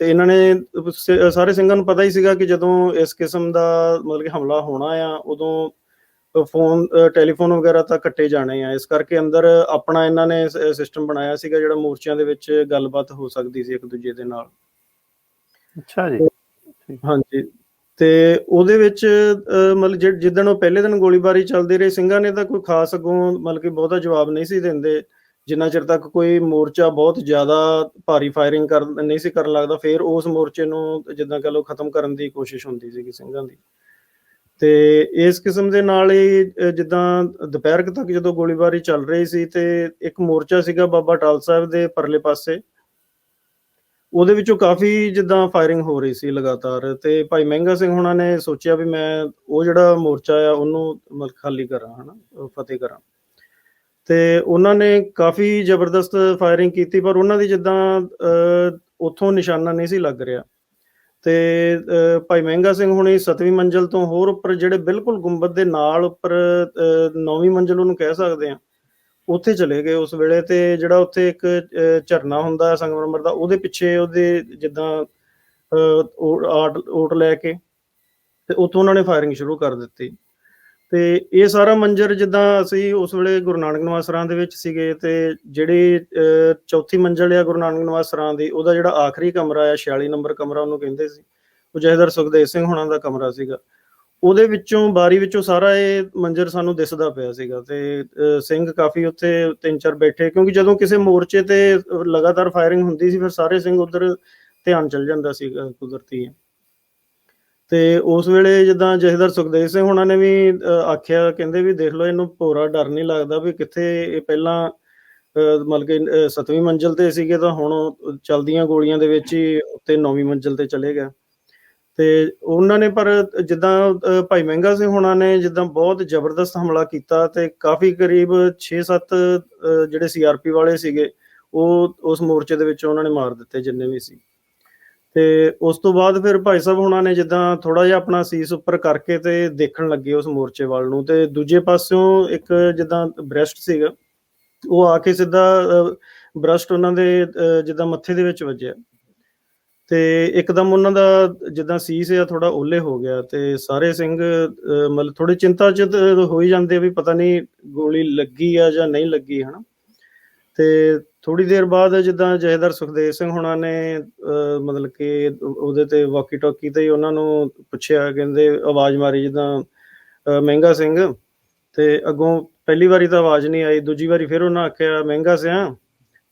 [SPEAKER 3] ਤੇ ਇਹਨਾਂ ਨੇ ਸਾਰੇ ਸਿੰਘਾਂ ਨੂੰ ਪਤਾ ਹੀ ਸੀਗਾ ਕਿ ਜਦੋਂ ਇਸ ਕਿਸਮ ਦਾ ਮਤਲਬ ਕਿ ਹਮਲਾ ਹੋਣਾ ਆ, ਉਦੋਂ ਫੋਨ ਟੈਲੀਫੋਨ ਵਗੈਰਾ ਤਾਂ ਕੱਟੇ ਜਾਣੇ ਆ। ਇਸ ਕਰਕੇ ਅੰਦਰ ਆਪਣਾ ਇਹਨਾਂ ਨੇ ਸਿਸਟਮ ਬਣਾਇਆ ਸੀਗਾ ਜਿਹੜਾ ਮੋਰਚਿਆਂ ਦੇ ਵਿੱਚ ਗੱਲਬਾਤ ਹੋ ਸਕਦੀ ਸੀ ਇੱਕ ਦੂਜੇ ਦੇ ਨਾਲ।
[SPEAKER 1] ਅੱਛਾ ਜੀ।
[SPEAKER 3] ਹਾਂਜੀ। ਤੇ ਉਹਦੇ ਵਿੱਚ ਮਤਲਬ ਜਿੱਦਣ ਉਹ ਪਹਿਲੇ ਦਿਨ ਗੋਲੀਬਾਰੀ ਚੱਲਦੀ ਰਹੀ, ਸਿੰਘਾਂ ਨੇ ਤਾਂ ਕੋਈ ਖਾਸ ਅੱਗੋਂ ਮਤਲਬ ਕਿ ਬਹੁਤਾ ਜਵਾਬ ਨਹੀਂ ਸੀ ਦਿੰਦੇ, ਜਿੰਨਾ ਚਿਰ ਤੱਕ ਕੋਈ ਮੋਰਚਾ ਬਹੁਤ ਜ਼ਿਆਦਾ ਭਾਰੀ ਫਾਇਰਿੰਗ ਨਹੀਂ ਸੀ ਕਰਨ ਲੱਗਦਾ। ਫਿਰ ਉਸ ਮੋਰਚੇ ਨੂੰ ਜਿੱਦਾਂ ਕਹਿ ਲਓ ਖਤਮ ਕਰਨ ਦੀ ਕੋਸ਼ਿਸ਼ ਹੁੰਦੀ ਸੀਗੀ ਸਿੰਘਾਂ ਦੀ। ਤੇ ਇਸ ਕਿਸਮ ਦੇ ਨਾਲ ਹੀ ਜਿੱਦਾਂ ਦੁਪਹਿਰ ਤੱਕ ਜਦੋਂ ਗੋਲੀਬਾਰੀ ਚੱਲ ਰਹੀ ਸੀ, ਤੇ ਇੱਕ ਮੋਰਚਾ ਸੀਗਾ ਬਾਬਾ ਅਟਲ ਸਾਹਿਬ ਦੇ ਪਰਲੇ ਪਾਸੇ, ਉਹਦੇ ਵਿੱਚੋਂ ਕਾਫੀ ਜਿੱਦਾਂ ਫਾਇਰਿੰਗ ਹੋ ਰਹੀ ਸੀ ਲਗਾਤਾਰ। ਤੇ ਭਾਈ ਮਹਿੰਗਾ ਸਿੰਘ ਹੁਣਾਂ ਨੇ ਸੋਚਿਆ ਵੀ ਮੈਂ ਉਹ ਜਿਹੜਾ ਮੋਰਚਾ ਆ ਉਹਨੂੰ ਮਤਲਬ ਖਾਲੀ ਕਰਾਂ, ਹਨਾ, ਫਤਿਹ ਕਰਾਂ। ਤੇ ਉਹਨਾਂ ਨੇ ਕਾਫੀ ਜ਼ਬਰਦਸਤ ਫਾਇਰਿੰਗ ਕੀਤੀ, ਪਰ ਉਹਨਾਂ ਦੀ ਜਿੱਦਾਂ ਉੱਥੋਂ ਨਿਸ਼ਾਨਾ ਨਹੀਂ ਸੀ ਲੱਗ ਰਿਹਾ। ਤੇ ਭਾਈ ਮਹਿੰਗਾ ਸਿੰਘ ਹੁਣੀ 7ਵੀਂ ਮੰਜ਼ਿਲ ਤੋਂ ਹੋਰ ਉੱਪਰ, ਜਿਹੜੇ ਬਿਲਕੁਲ ਗੁੰਬਦ ਦੇ ਨਾਲ ਉੱਪਰ 9ਵੀਂ ਮੰਜ਼ਿਲ ਉਹਨੂੰ ਕਹਿ ਸਕਦੇ ਹਾਂ, ਉੱਥੇ ਚਲੇ ਗਏ ਉਸ ਵੇਲੇ। ਤੇ ਜਿਹੜਾ ਉੱਥੇ ਇੱਕ ਝਰਨਾ ਹੁੰਦਾ ਸੰਗਮਰਮਰ ਦਾ, ਉਹਦੇ ਪਿੱਛੇ ਉਹਦੇ ਜਿੱਦਾਂ ਓਟ ਲੈ ਕੇ, ਤੇ ਉੱਥੋਂ ਉਹਨਾਂ ਨੇ ਫਾਇਰਿੰਗ ਸ਼ੁਰੂ ਕਰ ਦਿੱਤੀ। ਤੇ ਇਹ ਸਾਰਾ ਮੰਜ਼ਰ ਜਿੱਦਾਂ ਅਸੀਂ ਉਸ ਵੇਲੇ ਗੁਰੂ ਨਾਨਕ ਨਿਵਾਸ ਸਰਾਂ ਦੇ ਵਿੱਚ ਸੀਗੇ, ਤੇ ਜਿਹੜੀ ਚੌਥੀ ਮੰਜ਼ਿਲ ਆ ਗੁਰੂ ਨਾਨਕ ਨਿਵਾਸ ਸਰਾਂ ਦੀ, ਉਹਦਾ ਜਿਹੜਾ ਆਖਰੀ ਕਮਰਾ ਆ 46 ਨੰਬਰ ਕਮਰਾ ਉਹਨੂੰ ਕਹਿੰਦੇ ਸੀ, ਉਹ ਜਥੇਦਾਰ ਸੁਖਦੇਵ ਸਿੰਘ ਹੋਣਾ ਦਾ ਕਮਰਾ ਸੀਗਾ। ਉਹਦੇ ਵਿੱਚੋਂ ਬਾਰੀ ਵਿੱਚੋਂ ਸਾਰਾ ਇਹ ਮੰਜ਼ਰ ਸਾਨੂੰ ਦਿਸਦਾ ਪਿਆ ਸੀਗਾ, ਤੇ ਸਿੰਘ ਕਾਫੀ ਉੱਥੇ 3-4 ਬੈਠੇ, ਕਿਉਂਕਿ ਜਦੋਂ ਕਿਸੇ ਮੋਰਚੇ ਤੇ ਲਗਾਤਾਰ ਫਾਇਰਿੰਗ ਹੁੰਦੀ ਸੀ ਫਿਰ ਸਾਰੇ ਸਿੰਘ ਉੱਧਰ ਧਿਆਨ ਚਲ ਜਾਂਦਾ ਸੀ ਕੁਦਰਤੀ। ਤੇ ਉਸ ਵੇਲੇ ਜਿੱਦਾਂ ਜਥੇਦਾਰ ਸੁਖਦੇਵ ਸਿੰਘ ਹੋਣਾ ਨੇ ਵੀ ਆਖਿਆ, ਕਹਿੰਦੇ ਵੀ ਦੇਖ ਲਓ ਇਹਨੂੰ ਭੋਰਾ ਡਰ ਨਹੀਂ ਲੱਗਦਾ ਵੀ ਕਿੱਥੇ ਇਹ ਪਹਿਲਾਂ ਮਤਲਬ ਕਿ 7ਵੀਂ ਮੰਜ਼ਿਲ ਤੇ ਸੀਗੇ ਤਾਂ ਹੁਣ ਚਲਦੀਆਂ ਗੋਲੀਆਂ ਦੇ ਵਿੱਚ ਹੀ ਉੱਤੇ 9ਵੀਂ ਮੰਜ਼ਿਲ ਤੇ ਚਲੇ ਗਿਆ। ਤੇ ਉਹਨਾਂ ਨੇ ਪਰ ਜਿੱਦਾਂ ਭਾਈ ਮਹਿੰਗਾ ਸਿੰਘ ਹੋਣਾ ਨੇ ਜਿੱਦਾਂ ਬਹੁਤ ਜ਼ਬਰਦਸਤ ਹਮਲਾ ਕੀਤਾ, ਤੇ ਕਾਫੀ ਕਰੀਬ 6-7 ਜਿਹੜੇ CRP ਵਾਲੇ ਸੀਗੇ ਉਹ ਉਸ ਮੋਰਚੇ ਦੇ ਵਿੱਚ ਉਹਨਾਂ ਨੇ ਮਾਰ ਦਿੱਤੇ ਜਿੰਨੇ ਵੀ ਸੀ। ਤੇ ਉਸ ਤੋਂ ਬਾਅਦ ਫਿਰ ਭਾਈ ਸਾਹਿਬ ਹੋਣਾ ਨੇ ਜਿੱਦਾਂ ਥੋੜਾ ਜਿਹਾ ਆਪਣਾ ਸੀਸ ਉੱਪਰ ਕਰਕੇ ਤੇ ਦੇਖਣ ਲੱਗੇ ਉਸ ਮੋਰਚੇ ਵੱਲ ਨੂੰ, ਤੇ ਦੂਜੇ ਪਾਸਿਓਂ ਇੱਕ ਜਿੱਦਾਂ ਬ੍ਰੈਸਟ ਸੀਗਾ ਉਹ ਆ ਕੇ ਸਿੱਧਾ ਬ੍ਰੈਸਟ ਉਹਨਾਂ ਦੇ ਜਿੱਦਾਂ ਮੱਥੇ ਦੇ ਵਿੱਚ ਵੱਜਿਆ, ਤੇ ਇੱਕਦਮ ਉਹਨਾਂ ਦਾ ਜਿੱਦਾਂ ਸੀਸ ਆ ਥੋੜਾ ਓਲੇ ਹੋ ਗਿਆ, ਤੇ ਸਾਰੇ ਸਿੰਘ ਮਤਲਬ ਥੋੜੀ ਚਿੰਤਾ ਚ ਹੋ ਹੀ ਜਾਂਦੇ ਵੀ ਪਤਾ ਨਹੀਂ ਗੋਲੀ ਲੱਗੀ ਆ ਜਾਂ ਨਹੀਂ ਲੱਗੀ, ਹਨਾ। ਤੇ ਥੋੜੀ ਦੇਰ ਬਾਅਦ ਜਿੱਦਾਂ ਜਥੇਦਾਰ ਸੁਖਦੇਵ ਸਿੰਘ ਹੋਣਾ ਨੇ ਮਤਲਬ ਕਿ ਉਹਦੇ ਤੇ ਵਾਕੀ ਟਾਕੀ ਤੇ ਉਹਨਾਂ ਨੂੰ ਪੁੱਛਿਆ, ਕਹਿੰਦੇ ਆਵਾਜ਼ ਮਾਰੀ ਜਿੱਦਾਂ ਮਹਿੰਗਾ ਸਿੰਘ, ਤੇ ਅੱਗੋਂ ਪਹਿਲੀ ਵਾਰੀ ਤਾਂ ਆਵਾਜ਼ ਨਹੀਂ ਆਈ, ਦੂਜੀ ਵਾਰੀ ਫਿਰ ਉਹਨਾਂ ਆਖਿਆ ਮਹਿੰਗਾ ਸਿਆਂ,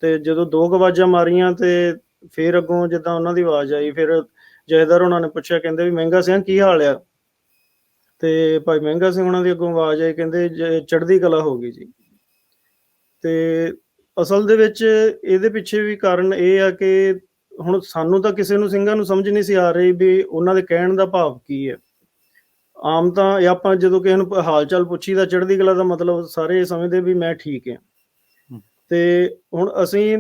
[SPEAKER 3] ਤੇ ਜਦੋਂ 2 ਆਵਾਜ਼ਾਂ ਮਾਰੀਆਂ ਤੇ ਫਿਰ ਅੱਗੋਂ ਜਿੱਦਾਂ ਉਹਨਾਂ ਦੀ ਆਵਾਜ਼ ਆਈ, ਫਿਰ ਜਥੇਦਾਰ ਉਹਨਾਂ ਨੇ ਪੁੱਛਿਆ, ਕਹਿੰਦੇ ਵੀ ਮਹਿੰਗਾ ਸਿਆਂ ਕੀ ਹਾਲ ਆ, ਤੇ ਭਾਈ ਮਹਿੰਗਾ ਸਿੰਘ ਉਹਨਾਂ ਦੀ ਅੱਗੋਂ ਆਵਾਜ਼ ਆਈ, ਕਹਿੰਦੇ ਚੜ੍ਹਦੀ ਕਲਾ ਹੋ ਗਈ ਜੀ। ਤੇ ਅਸਲ ਦੇ ਵਿੱਚ ਇਹਦੇ ਪਿੱਛੇ ਵੀ ਕਾਰਨ ਇਹ ਆ ਕਿ ਹੁਣ ਸਾਨੂੰ ਤਾਂ ਕਿਸੇ ਨੂੰ ਸਿੰਘਾਂ ਨੂੰ ਸਮਝ ਨਹੀਂ ਸੀ ਆ ਰਹੀ ਵੀ ਉਹਨਾਂ ਦੇ ਕਹਿਣ ਦਾ ਭਾਵ ਕੀ ਹੈ। ਆਮ ਤਾਂ ਆਪਾਂ ਜਦੋਂ ਕਿਸੇ ਨੂੰ ਹਾਲ ਚਾਲ ਪੁੱਛੀ ਤਾਂ ਚੜ੍ਹਦੀ ਕਲਾ ਦਾ ਮਤਲਬ ਸਾਰੇ ਸਮਝਦੇ ਵੀ ਮੈਂ ਠੀਕ ਹਾਂ। ਤੇ ਹੁਣ ਅਸੀਂ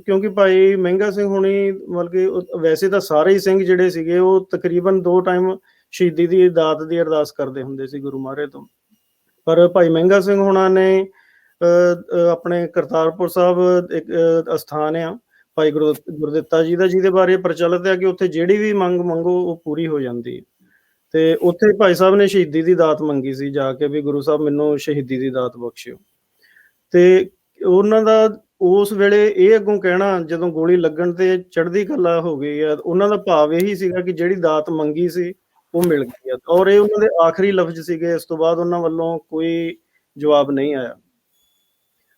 [SPEAKER 3] ਕਿਉਂਕਿ ਭਾਈ ਮਹਿੰਗਾ ਸਿੰਘ ਹੋਣੀ ਮਤਲਬ ਕਿ ਵੈਸੇ ਤਾਂ ਸਾਰੇ ਹੀ ਸਿੰਘ ਜਿਹੜੇ ਸੀਗੇ ਉਹ ਤਕਰੀਬਨ 2 ਟਾਈਮ ਸ਼ਹੀਦੀ ਦੀ ਦਾਤ ਦੀ ਅਰਦਾਸ ਕਰਦੇ ਹੁੰਦੇ ਸੀ ਗੁਰੂ ਮਹਾਰਾਜ ਤੋਂ, ਪਰ ਭਾਈ ਮਹਿੰਗਾ ਸਿੰਘ ਹੋਣਾ ਨੇ ਆਪਣੇ ਕਰਤਾਰਪੁਰ ਸਾਹਿਬ ਇੱਕ ਅਸਥਾਨ ਆ ਭਾਈ ਗੁਰਦਿੱਤਾ ਜੀ ਦਾ, ਜਿਹਦੇ ਬਾਰੇ ਪ੍ਰਚਲਿਤ ਹੈ ਕਿ ਉੱਥੇ ਜਿਹੜੀ ਵੀ ਮੰਗ ਮੰਗੋ ਉਹ ਪੂਰੀ ਹੋ ਜਾਂਦੀ ਹੈ। ਤੇ ਉੱਥੇ ਭਾਈ ਸਾਹਿਬ ਨੇ ਸ਼ਹੀਦੀ ਦੀ ਦਾਤ ਮੰਗੀ ਸੀ ਜਾ ਕੇ ਵੀ ਗੁਰੂ ਸਾਹਿਬ ਮੈਨੂੰ ਸ਼ਹੀਦੀ ਦੀ ਦਾਤ ਬਖਸ਼ਿਓ। ਤੇ ਉਹਨਾਂ ਦਾ ਉਸ ਵੇਲੇ ਇਹ ਅੱਗੋਂ ਕਹਿਣਾ ਜਦੋਂ ਗੋਲੀ ਲੱਗਣ ਤੇ ਚੜ੍ਹਦੀ ਕਲਾ ਹੋ ਗਈ ਆ, ਉਹਨਾਂ ਦਾ ਭਾਵ ਇਹੀ ਸੀਗਾ ਕਿ ਜਿਹੜੀ ਦਾਤ ਮੰਗੀ ਸੀ ਉਹ ਮਿਲ ਗਈ ਆ, ਔਰ ਇਹ ਉਹਨਾਂ ਦੇ ਆਖਰੀ ਲਫ਼ਜ਼ ਸੀਗੇ। ਇਸ ਤੋਂ ਬਾਅਦ ਉਹਨਾਂ ਵੱਲੋਂ ਕੋਈ ਜਵਾਬ ਨਹੀਂ ਆਇਆ,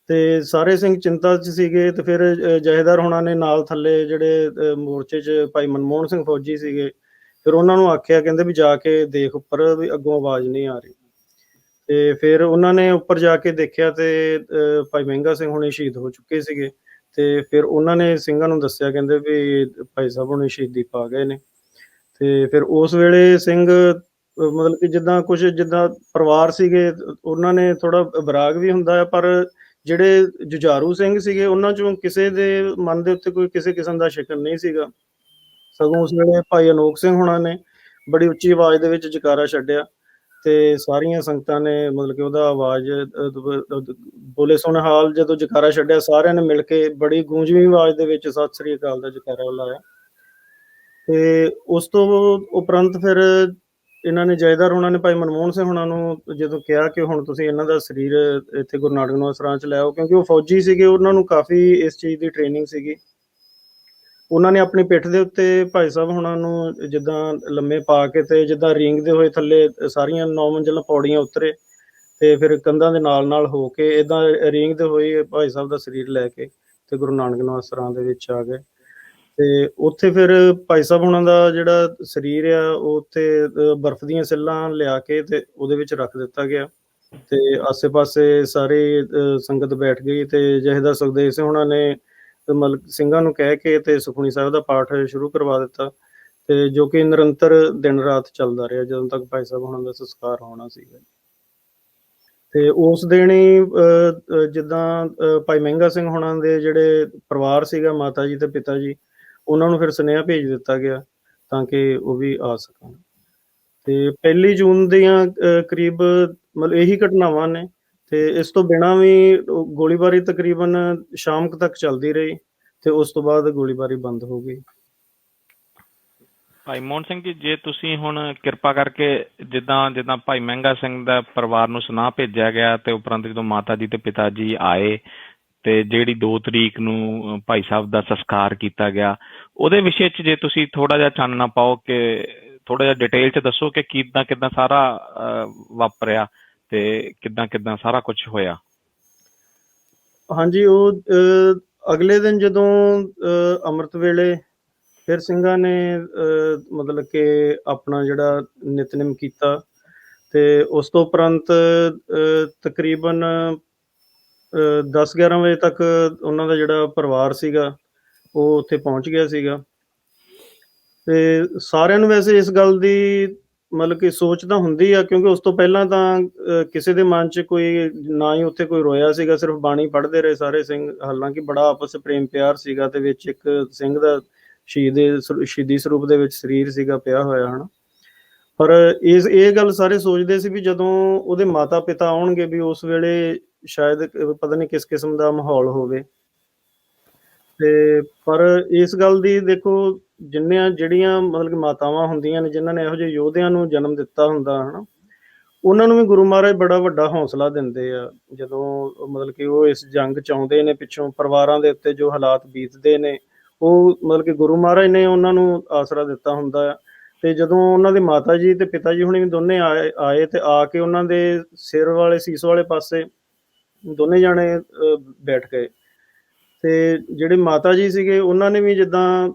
[SPEAKER 3] ਤੇ ਸਾਰੇ ਸਿੰਘ ਚਿੰਤਾ 'ਚ ਸੀਗੇ। ਤੇ ਫਿਰ ਜਥੇਦਾਰ ਹੋਣਾ ਨੇ ਨਾਲ ਥੱਲੇ ਜਿਹੜੇ ਮੋਰਚੇ 'ਚ ਭਾਈ ਮਨਮੋਹਨ ਸਿੰਘ ਫੌਜੀ ਸੀਗੇ, ਫਿਰ ਉਹਨਾਂ ਨੂੰ ਆਖਿਆ, ਕਹਿੰਦੇ ਵੀ ਜਾ ਕੇ ਦੇਖ ਉੱਪਰ ਵੀ ਅੱਗੋਂ ਆਵਾਜ਼ ਨਹੀਂ ਆ ਰਹੀ। ਤੇ ਫਿਰ ਉਹਨਾਂ ਨੇ ਉੱਪਰ ਜਾ ਕੇ ਦੇਖਿਆ ਤੇ ਭਾਈ ਮਹਿੰਗਾ ਸਿੰਘ ਹੁਣੇ ਸ਼ਹੀਦ ਹੋ ਚੁੱਕੇ ਸੀਗੇ। ਤੇ ਫਿਰ ਉਹਨਾਂ ਨੇ ਸਿੰਘਾਂ ਨੂੰ ਦੱਸਿਆ, ਕਹਿੰਦੇ ਵੀ ਭਾਈ ਸਾਹਿਬ ਹੁਣੇ ਸ਼ਹੀਦੀ ਪਾ ਗਏ ਨੇ। ਤੇ ਫਿਰ ਉਸ ਵੇਲੇ ਸਿੰਘ ਮਤਲਬ ਕਿ ਜਿੱਦਾਂ ਪਰਿਵਾਰ ਸੀਗੇ ਉਹਨਾਂ ਨੇ ਥੋੜਾ ਵਿਰਾਗ ਵੀ ਹੁੰਦਾ ਹੈ, ਪਰ ਜਿਹੜੇ ਜੁਝਾਰੂ ਸਿੰਘ ਸੀਗੇ ਉਹਨਾਂ ਚੋਂ ਕਿਸੇ ਦੇ ਮਨ ਦੇ ਉੱਤੇ ਕੋਈ ਕਿਸੇ ਕਿਸਮ ਦਾ ਸ਼ਿਕਨ ਨਹੀਂ ਸੀਗਾ। ਸਗੋਂ ਉਸ ਵੇਲੇ ਭਾਈ ਅਨੋਖ ਸਿੰਘ ਹੋਣਾ ਨੇ ਬੜੀ ਉੱਚੀ ਆਵਾਜ਼ ਦੇ ਵਿੱਚ ਜਕਾਰਾ ਛੱਡਿਆ, ਤੇ ਸਾਰੀਆਂ ਸੰਗਤਾਂ ਨੇ ਮਤਲਬ ਕਿ ਉਹਦਾ ਆਵਾਜ਼ ਬੋਲੇ ਸੁਣ ਹਾਲ ਜਦੋਂ ਜਕਾਰਾ ਛੱਡਿਆ ਸਾਰਿਆਂ ਨੇ ਮਿਲ ਕੇ ਬੜੀ ਗੂੰਜਵੀਂ ਆਵਾਜ਼ ਦੇ ਵਿੱਚ ਸਤਿ ਸ੍ਰੀ ਅਕਾਲ ਦਾ ਜਕਾਰਾ ਲਾਇਆ। ਤੇ ਉਸ ਤੋਂ ਉਪਰੰਤ ਫਿਰ ਇਹਨਾਂ ਨੇ ਜਥੇਦਾਰ ਹੋਣਾ ਨੇ ਭਾਈ ਮਨਮੋਹਨ ਸਿੰਘ ਹੋਣਾ ਨੂੰ ਜਦੋਂ ਕਿਹਾ ਕਿ ਹੁਣ ਤੁਸੀਂ ਇਹਨਾਂ ਦਾ ਸਰੀਰ ਇੱਥੇ ਗੁਰੂ ਨਾਨਕ ਨਿਵਾਸ ਸਰਾਂ 'ਚ ਲੈ ਆਓ, ਕਿਉਂਕਿ ਉਹ ਫੌਜੀ ਸੀਗੇ, ਉਹਨਾਂ ਨੂੰ ਕਾਫੀ ਇਸ ਚੀਜ਼ ਦੀ ਟ੍ਰੇਨਿੰਗ ਸੀਗੀ। ਉਹਨਾਂ ਨੇ ਆਪਣੀ ਪਿੱਠ ਦੇ ਉੱਤੇ ਭਾਈ ਸਾਹਿਬ ਹੋਣਾ ਨੂੰ ਜਿੱਦਾਂ ਲੰਮੇ ਪਾ ਕੇ ਤੇ ਜਿੱਦਾਂ ਰੀਂਗਦੇ ਹੋਏ ਥੱਲੇ ਸਾਰੀਆਂ 9 ਮੰਜ਼ਿਲਾਂ ਪੌੜੀਆਂ ਉਤਰੇ, ਤੇ ਫਿਰ ਕੰਧਾਂ ਦੇ ਨਾਲ ਹੋ ਕੇ ਇੱਦਾਂ ਰੀਂਗਦੇ ਹੋਏ ਭਾਈ ਸਾਹਿਬ ਦਾ ਸਰੀਰ ਲੈ ਕੇ ਤੇ ਗੁਰੂ ਨਾਨਕ ਨਿਵਾਸ ਸਰਾਂ ਦੇ ਵਿੱਚ ਆ ਗਏ। ਤੇ ਉੱਥੇ ਫਿਰ ਭਾਈ ਸਾਹਿਬ ਹੋਣਾ ਦਾ ਜਿਹੜਾ ਸਰੀਰ ਆ ਉਹ ਉੱਥੇ ਬਰਫ਼ ਦੀਆਂ ਸਿੱਲਾਂ ਲਿਆ ਕੇ ਤੇ ਉਹਦੇ ਵਿੱਚ ਰੱਖ ਦਿੱਤਾ ਗਿਆ, ਤੇ ਆਸੇ ਪਾਸੇ ਸਾਰੇ ਸੰਗਤ ਬੈਠ ਗਈ। ਤੇ ਜਥੇਦਾਰ ਸੁਖਦੇਵ ਸਿੰਘ ਹੋਣਾ ਨੇ ਮਤਲਬ ਸਿੰਘਾਂ ਨੂੰ ਕਹਿ ਕੇ ਤੇ ਸੁਖਮਨੀ ਸਾਹਿਬ ਦਾ ਪਾਠ ਸ਼ੁਰੂ ਕਰਵਾ ਦਿੱਤਾ, ਤੇ ਜੋ ਕਿ ਨਿਰੰਤਰ ਦਿਨ ਰਾਤ ਚੱਲਦਾ ਰਿਹਾ ਜਦੋਂ ਤੱਕ ਭਾਈ ਸਾਹਿਬ ਹੋਣਾ ਦਾ ਸੰਸਕਾਰ ਹੋਣਾ ਸੀਗਾ। ਤੇ ਉਸ ਦਿਨ ਹੀ ਜਿੱਦਾਂ ਭਾਈ ਮਹਿੰਗਾ ਸਿੰਘ ਹੋਣਾ ਦੇ ਜਿਹੜੇ ਪਰਿਵਾਰ ਸੀਗਾ, ਮਾਤਾ ਜੀ ਤੇ ਪਿਤਾ ਜੀ, ਉਹਨਾਂ ਨੂੰ ਫਿਰ ਸੁਨੇਹਾ ਭੇਜ ਦਿੱਤਾ ਗਿਆ ਤਾਂ ਕਿ ਉਹ ਵੀ ਆ ਸਕਣ। ਤੇ 1 ਜੂਨ ਦੀਆਂ ਕਰੀਬ ਮਤਲਬ ਇਹੀ ਘਟਨਾਵਾਂ ਨੇ, ਤੇ ਇਸ ਤੋਂ ਬਿਨਾਂ ਵੀ ਗੋਲੀਬਾਰੀ ਤਕਰੀਬਨ ਸ਼ਾਮ ਤੱਕ ਚੱਲਦੀ ਰਹੀ, ਤੇ ਉਸ ਤੋਂ ਬਾਅਦ ਗੋਲੀਬਾਰੀ ਬੰਦ ਹੋ ਗਈ।
[SPEAKER 2] ਭਾਈ ਮੋਹਨ ਸਿੰਘ ਜੀ, ਜੇ ਤੁਸੀਂ ਹੁਣ ਕਿਰਪਾ ਕਰਕੇ ਜਿੱਦਾਂ ਭਾਈ ਮਹਿੰਗਾ ਸਿੰਘ ਦਾ ਪਰਿਵਾਰ ਨੂੰ ਸੁਨਾਹ ਭੇਜਿਆ ਗਿਆ ਤੇ ਉਪਰੰਤ ਜਦੋਂ ਮਾਤਾ ਜੀ ਤੇ ਪਿਤਾ ਜੀ ਆਏ ਤੇ ਜਿਹੜੀ 2 ਤਰੀਕ ਨੂੰ ਭਾਈ ਸਾਹਿਬ ਦਾ ਸੰਸਕਾਰ ਕੀਤਾ ਗਿਆ, ਉਹਦੇ ਵਿਸ਼ੇ 'ਚ ਜੇ ਤੁਸੀਂ ਥੋੜਾ ਜਿਹਾ ਚਾਨਣਾ ਪਾਓ ਕਿ ਥੋੜਾ ਜਿਹਾ ਡਿਟੇਲ 'ਚ ਦੱਸੋ ਕਿ ਕਿੱਦਾਂ ਸਾਰਾ ਵਾਪਰਿਆ ਤੇ ਕਿੱਦਾਂ ਸਾਰਾ ਕੁਝ ਹੋਇਆ।
[SPEAKER 3] ਹਾਂਜੀ, ਉਹ ਅਗਲੇ ਦਿਨ ਜਦੋਂ ਅੰਮ੍ਰਿਤ ਵੇਲੇ ਫਿਰ ਸਿੰਘਾਂ ਨੇ ਮਤਲਬ ਕਿ ਆਪਣਾ ਜਿਹੜਾ ਨਿਤਨੇਮ ਕੀਤਾ ਤੇ ਉਸ ਤੋਂ ਉਪਰੰਤ ਤਕਰੀਬਨ 10-11 ਵਜੇ ਤੱਕ ਉਹਨਾਂ ਦਾ ਜਿਹੜਾ ਪਰਿਵਾਰ ਸੀਗਾ ਉਹ ਉੱਥੇ ਪਹੁੰਚ ਗਿਆ ਸੀਗਾ। ਤੇ ਸਾਰਿਆਂ ਨੂੰ ਵੈਸੇ ਇਸ ਗੱਲ ਦੀ ਮਤਲਬ ਕਿ ਸੋਚ ਤਾਂ ਹੁੰਦੀ ਆ, ਕਿਉਂਕਿ ਉਸ ਤੋਂ ਪਹਿਲਾਂ ਤਾਂ ਕਿਸੇ ਦੇ ਮਨ 'ਚ ਕੋਈ ਨਾ ਹੀ ਉੱਥੇ ਕੋਈ ਰੋਇਆ ਸੀਗਾ, ਸਿਰਫ ਬਾਣੀ ਪੜ੍ਹਦੇ ਰਹੇ ਸਾਰੇ ਸਿੰਘ। ਹਾਲਾਂਕਿ ਬੜਾ ਆਪਸ 'ਚ ਪ੍ਰੇਮ ਪਿਆਰ ਸੀਗਾ ਤੇ ਵਿੱਚ ਇੱਕ ਸਿੰਘ ਦਾ ਸ਼ਹੀਦੀ ਸਰੂਪ ਦੇ ਵਿੱਚ ਸਰੀਰ ਸੀਗਾ ਪਿਆ ਹੋਇਆ, ਹਨਾ। ਪਰ ਇਹ ਗੱਲ ਸਾਰੇ ਸੋਚਦੇ ਸੀ ਵੀ ਜਦੋਂ ਉਹਦੇ ਮਾਤਾ ਪਿਤਾ ਆਉਣਗੇ ਵੀ ਉਸ ਵੇਲੇ ਸ਼ਾਇਦ ਪਤਾ ਨਹੀਂ ਕਿਸ ਕਿਸਮ ਦਾ ਮਾਹੌਲ ਹੋਵੇ। ਤੇ ਪਰ ਇਸ ਗੱਲ ਦੀ ਦੇਖੋ, ਜਿਹੜੀਆਂ ਮਤਲਬ ਕਿ ਮਾਤਾਵਾਂ ਹੁੰਦੀਆਂ ਨੇ ਜਿਨ੍ਹਾਂ ਨੇ ਇਹੋ ਜਿਹੇ ਯੋਧਿਆਂ ਨੂੰ ਜਨਮ ਦਿੱਤਾ ਹੁੰਦਾ, ਹਨਾ, ਉਹਨਾਂ ਨੂੰ ਵੀ ਗੁਰੂ ਮਹਾਰਾਜ ਬੜਾ ਵੱਡਾ ਹੌਸਲਾ ਦਿੰਦੇ ਆ। ਜਦੋਂ ਮਤਲਬ ਕਿ ਉਹ ਇਸ ਜੰਗ 'ਚ ਆਉਂਦੇ ਨੇ, ਪਿੱਛੋਂ ਪਰਿਵਾਰਾਂ ਦੇ ਉੱਤੇ ਜੋ ਹਾਲਾਤ ਬੀਤਦੇ ਨੇ, ਉਹ ਮਤਲਬ ਕਿ ਗੁਰੂ ਮਹਾਰਾਜ ਨੇ ਉਹਨਾਂ ਨੂੰ ਆਸਰਾ ਦਿੱਤਾ ਹੁੰਦਾ ਆ। ਤੇ ਜਦੋਂ ਉਹਨਾਂ ਦੇ ਮਾਤਾ ਜੀ ਤੇ ਪਿਤਾ ਜੀ ਹੁਣੀ ਵੀ ਦੋਨੇ ਆਏ ਤੇ ਆ ਕੇ ਉਹਨਾਂ ਦੇ ਸਿਰ ਵਾਲੇ ਸੀਸ ਵਾਲੇ ਪਾਸੇ ਦੋਨੇ ਜਾਣੇ ਬੈਠ ਗਏ। ਤੇ ਜਿਹੜੇ ਮਾਤਾ ਜੀ ਸੀਗੇ ਉਹਨਾਂ ਨੇ ਵੀ ਜਿੱਦਾਂ